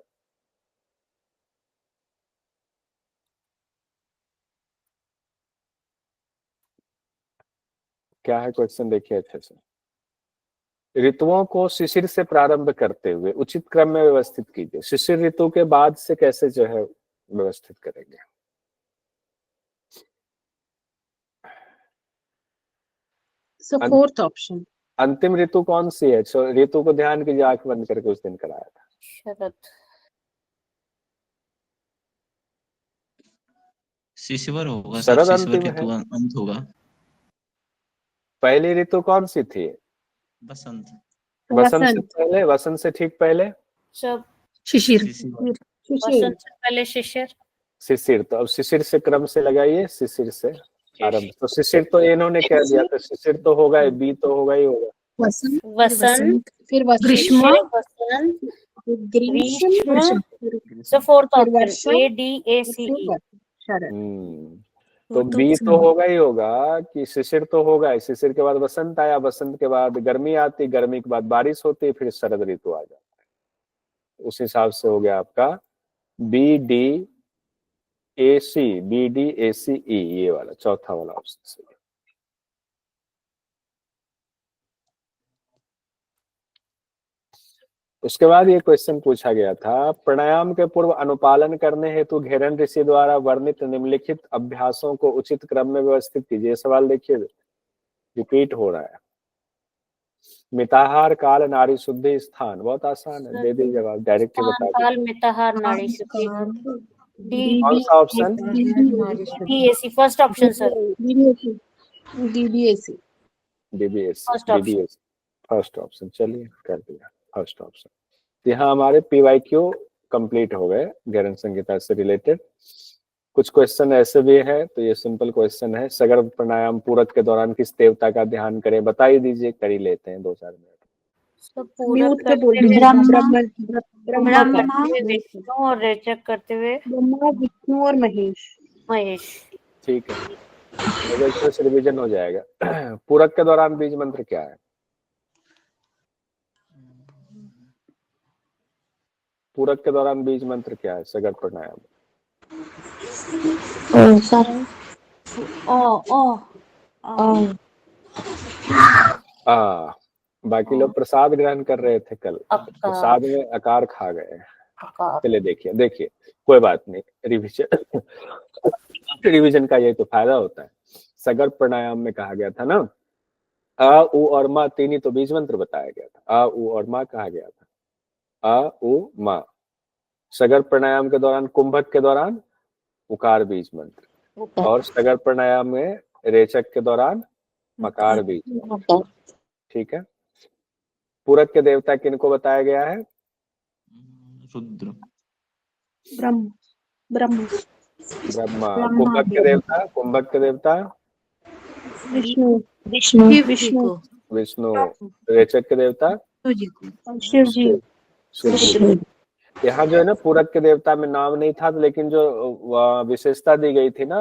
क्या है क्वेश्चन, देखिए अच्छे से। ऋतुओं को शिशिर से प्रारंभ करते हुए उचित क्रम में व्यवस्थित कीजिए। शिशिर ऋतु के बाद से कैसे जो है व्यवस्थित करेंगे? सो फोर्थ ऑप्शन। अंतिम ऋतु कौन सी है? ऋतु को ध्यान कीजिए, आंख बंद करके उस दिन कराया था। शरद। शिशिवर होगा सर, शरद शिशिवर अंतिम है। ऋतु अंत होगा। पहली ऋतु कौन सी थी? बसंत। वसंत से पहले, वसंत से ठीक पहले सब शिशिर। शिशिवर। वसंत से पहले शिशिर। शिशिर। तो अब शिशिर से क्रम से लगाइए, शिशिर से आरंभ। तो शिशिर तो इन्होंने कह दिया, तो शिशिर तो होगा ही, बी तो होगा ही होगा। वसंत, फिर ग्रीष्म, ग्रीष्म, वसंत, ग्रीष्म, ग्रीष्म। सो फोर्थ फिर ऑप्शन वर्षा, ADACE। शरद। तो बी तो होगा ही होगा कि शिशिर तो होगा ही। शिशिर के बाद वसंत आया, वसंत के बाद गर्मी आती, गर्मी के बाद बारिश होती, फिर शरद ऋतु आ जाता है। उस हिसाब से हो गया आपका BDAC, BDACE, ये वाला चौथा वाला ऑप्शन सही है। उसके बाद ये क्वेश्चन पूछा गया था, प्राणायाम के पूर्व अनुपालन करने हेतु घेरन ऋषि द्वारा वर्णित निम्नलिखित अभ्यासों को उचित क्रम में व्यवस्थित कीजिए। ये सवाल देखिए रिपीट हो रहा है। मिताहार, काल, नाड़ी शुद्धि, स्थान। बहुत आसान है, दे दीजिए जवाब, डायरेक्ट ही बता काल, दीजिए। मिताहार, नाड़ी शुद्धि। डी कौन सा option? D A C first option sir. D B A C D B S, first option. D B S first option. चलिए कर दिया फर्स्ट ऑप्शन। यहाँ हमारे पीवाईक्यू कंप्लीट हो गए घेरन संहिता से रिलेटेड। कुछ क्वेश्चन ऐसे भी है, तो ये सिंपल क्वेश्चन है। सगर प्राणायाम पूरक के दौरान किस देवता का ध्यान करें, बता ही दीजिए, कर ही लेते हैं 2-4 मिनट। म्यूट पे बोल हुए ब्रह्मा, ब्रह्मा, विष्णु और रेचक करते हुए ब्रह्मा, विष्णु और महेश। ठीक है, तो इससे रिवीजन हो जाएगा। पूरक के दौरान बीज मंत्र क्या है? पूरक के दौरान बीज मंत्र क्या है सगर प्राणायाम? बाकी लोग प्रसाद ग्रहण कर रहे थे कल, प्रसाद में आकार खा गए। चलिए देखिए कोई बात नहीं, रिवीजन का ये तो फायदा होता है। सगर प्राणायाम में कहा गया था ना, अ उ और मा तीन ही तो बीज मंत्र बताया गया था। अ उ और मा कहा गया था, अ उ मा। सगर प्राणायाम के दौरान, कुंभक के दौरान उकार बीज मंत्र, और सगर प्राणायाम में रेचक के दौरान मकार बीज मंत्र। ठीक है। पूरक के देवता किनको बताया गया है? रुद्र। ब्रह्मा। कुंभक के देवता विष्णु। रेचक के देवता शिव जी। यहाँ जो है ना, पूरक के देवता में नाम नहीं था, लेकिन जो विशेषता दी गई थी ना,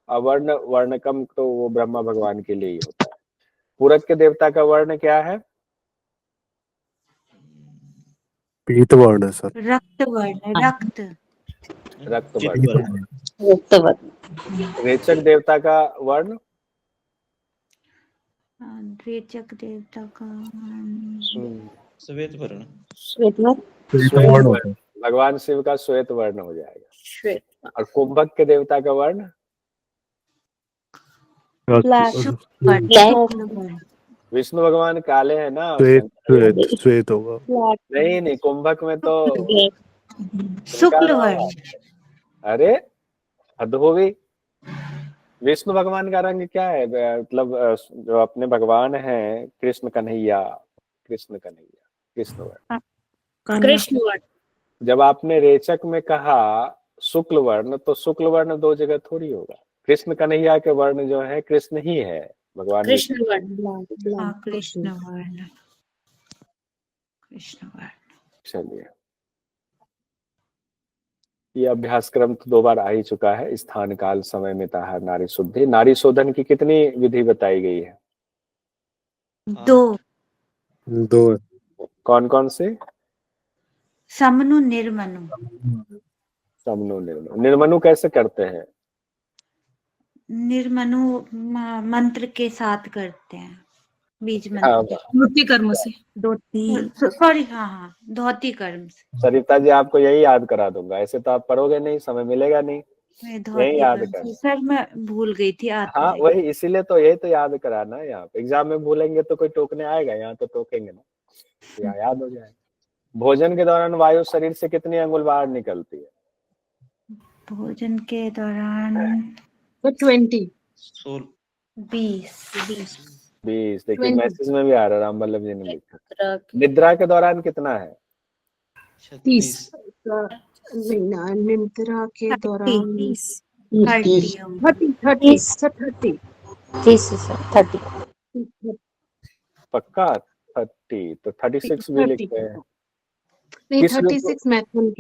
अवर्ण वर्णकम, तो वो ब्रह्मा भगवान के लिए ही होता है। पूरक के देवता का वर्ण क्या है? पीत वर्ण है सर। रक्त वर्ण, रक्त वर्ण। रेचक देवता का वर्ण? रेचक देवता का श्वेत वर्ण। श्वेत वर्ण होता है। भगवान शिव का श्वेत वर्ण हो जाएगा। और कुंभक के देवता का वर्ण? विष्णु भगवान काले हैं ना। श्वेत होगा। नहीं, कुंभक में तो शुक्ल वर्ण। अरे हद हो गई। विष्णु भगवान का रंग क्या है? मतलब जो अपने भगवान हैं कृष्ण कन्हैया, कृष्ण वर्ण। कृष्ण वर्ण। जब आपने रेचक में कहा शुक्ल वर्ण, तो शुक्ल वर्ण 2 जगह थोड़ी होगा। कृष्ण कन्हैया के वर्ण जो है कृष्ण ही है, भगवान कृष्ण वर्ण। कृष्ण वर्ण। चलिए, ये अभ्यासक्रम तो 2 बार आ ही चुका है। स्थान, काल, समय, मिताहार, नाड़ी शुद्धि। नाड़ी शोधन की कितनी विधि बताई गई है? 2। कौन कौन से? समनु, निर्मनु। समनु, निर्मनु कैसे करते हैं? निर्मनु मंत्र के साथ करते हैं, बीज मंत्र। धोती कर्म से। सॉरी, हाँ, धोती कर्म से। सरिता जी, आपको यही याद करा दूंगा, ऐसे तो आप पढ़ोगे नहीं, समय मिलेगा नहीं। यही याद कर। सर मैं भूल गई थी। हाँ वही, इसीलिए तो यही तो याद कराना है। यहाँ पे एग्जाम में भूलेंगे तो कोई टोकने आएगा? यहाँ तो टोकेंगे ना, यहाँ याद हो जाएगा। भोजन के दौरान वायु शरीर से कितनी अंगुल बाहर निकलती है? भोजन के दौरान 20। देखिए मैसेज में भी आ रहा, राम वल्लभ जी ने लिखा। निद्रा के दौरान कितना है? 30। निद्रा के दौरान 30। पक्का 30? तो 36 भी लिखते हैं। नहीं, 36 मैथुन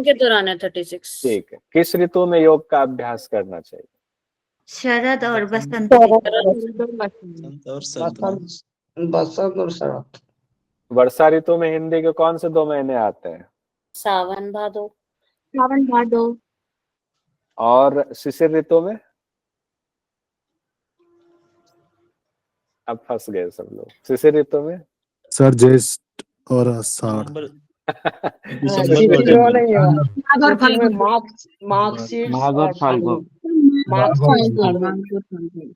के दौरान है 36। ठीक है। किस ऋतु में योग का अभ्यास करना चाहिए? शरद और बसंत। बसंत और शरद। वर्षा ऋतु में हिंदी के कौन से 2 महीने आते हैं? सावन भादो। और शिशिर ऋतु में? अब फंस गए सब लोग। शिशिर ऋतु में सर ज्येष्ठ और आषाढ़। नवंबर शिशिर वाले ये हुआ। माघ और शिशिर में फाल्गुन। मार्कशीट माघ और फाल्गुन। माघ मार्च फाल्गुन, फाल्गुन। माघ और फाल्गुन।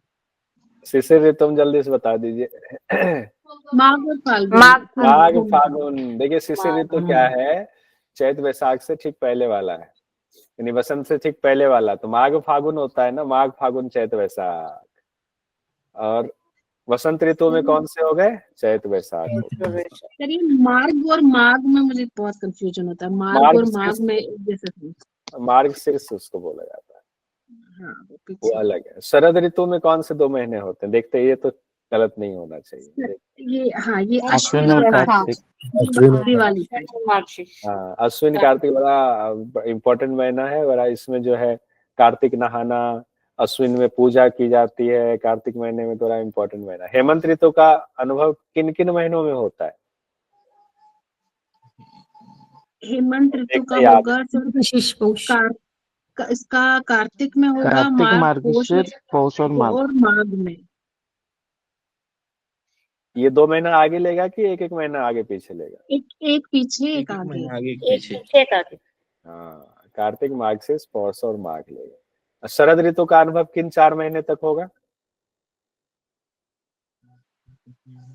शिशिर तुम जल्दी से बता दीजिए। माघ और फाल्गुन। माघ फागुन। देखिए शिशिर ऋतु माघ। क्या है, चैत वैशाख से ठीक पहले वाला है, यानी वसंत से ठीक पहले वाला। तो माघ फागुन होता है ना, माघ फागुन चैत वैशाख। और वसंत ऋतु में कौन से हो गए, चैत वैशाख हो गए। चलिए मार्ग और माघ में मुझे बहुत कंफ्यूजन होता है। मार्ग और माघ में एक जैसे थे। मार्ग शीर्ष उसको बोला जाता है, हाँ वो वो पीछे। अलग है। शरद ऋतु में कौन से 2 महीने होते हैं, देखते हैं, ये तो गलत नहीं होना चाहिए। ये हाँ ये अश्विन और कार्तिक। आखिरी वाली है। हाँ, अश्विन कार्तिक बड़ा इम्पोर्टेंट महीना है। बड़ा इसमें जो है कार्तिक नहाना, अश्विन में पूजा की जाती है, कार्तिक महीने में बड़ा इम्पोर्टेंट महीना। हेमंत ऋतु का अनुभव किन किन महीनों में होता है? हेमंत ऋतु का देखते याद होगा इसका कार्तिक में होगा, कार्तिक, माघ, मार्गशीर, पौष और माघ। और माघ में। ये 2 महीना आगे लेगा कि एक एक महीना आगे पीछे लेगा? एक पीछे एक आगे। महीना आगे एक पीछे। पीछे का हाँ, कार्तिक, मार्गशीर्ष, पौष और माघ लेगा। शरद ऋतु का अनुभव किन 4 महीने तक होगा?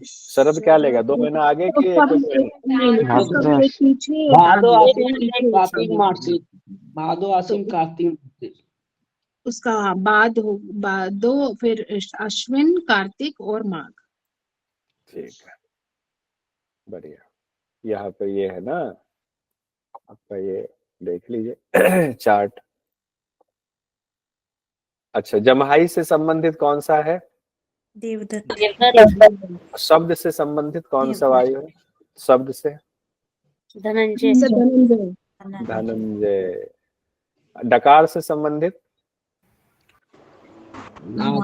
शरद क्या लेगा, 2 महीना आगे कि एक एक महीना? एक पीछे एक भादो आगे। आश्विन कार्तिक मार्गशीर। भादो आश्विन कार्तिक मार्गशीर। उसका भादो, फिर अश्विन, कार्तिक और माघ। ठीक है, बढ़िया। यहाँ पे ये है ना, आपका ये देख लीजिए चार्ट। अच्छा, जमहाई से संबंधित कौन सा है? देवदत्त। शब्द से संबंधित कौन सा वायु है? शब्द से धनंजय। धनंजय। डकार से संबंधित नाग,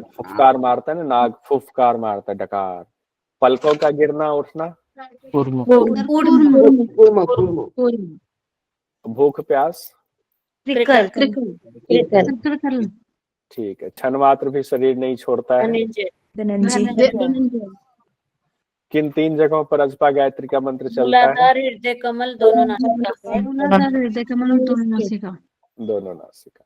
फुफकार मारता है ना, नाग फुफकार मारता है, डकार। पलकों का गिरना उठना, कूर्म। भूख प्यास, ठीक है। क्षण मात्र भी शरीर नहीं छोड़ता है। किन 3 जगहों पर अजपा गायत्री का मंत्र चलता है? मूलाधार, हृदय कमल, दोनों नासिका। दोनों नासिका।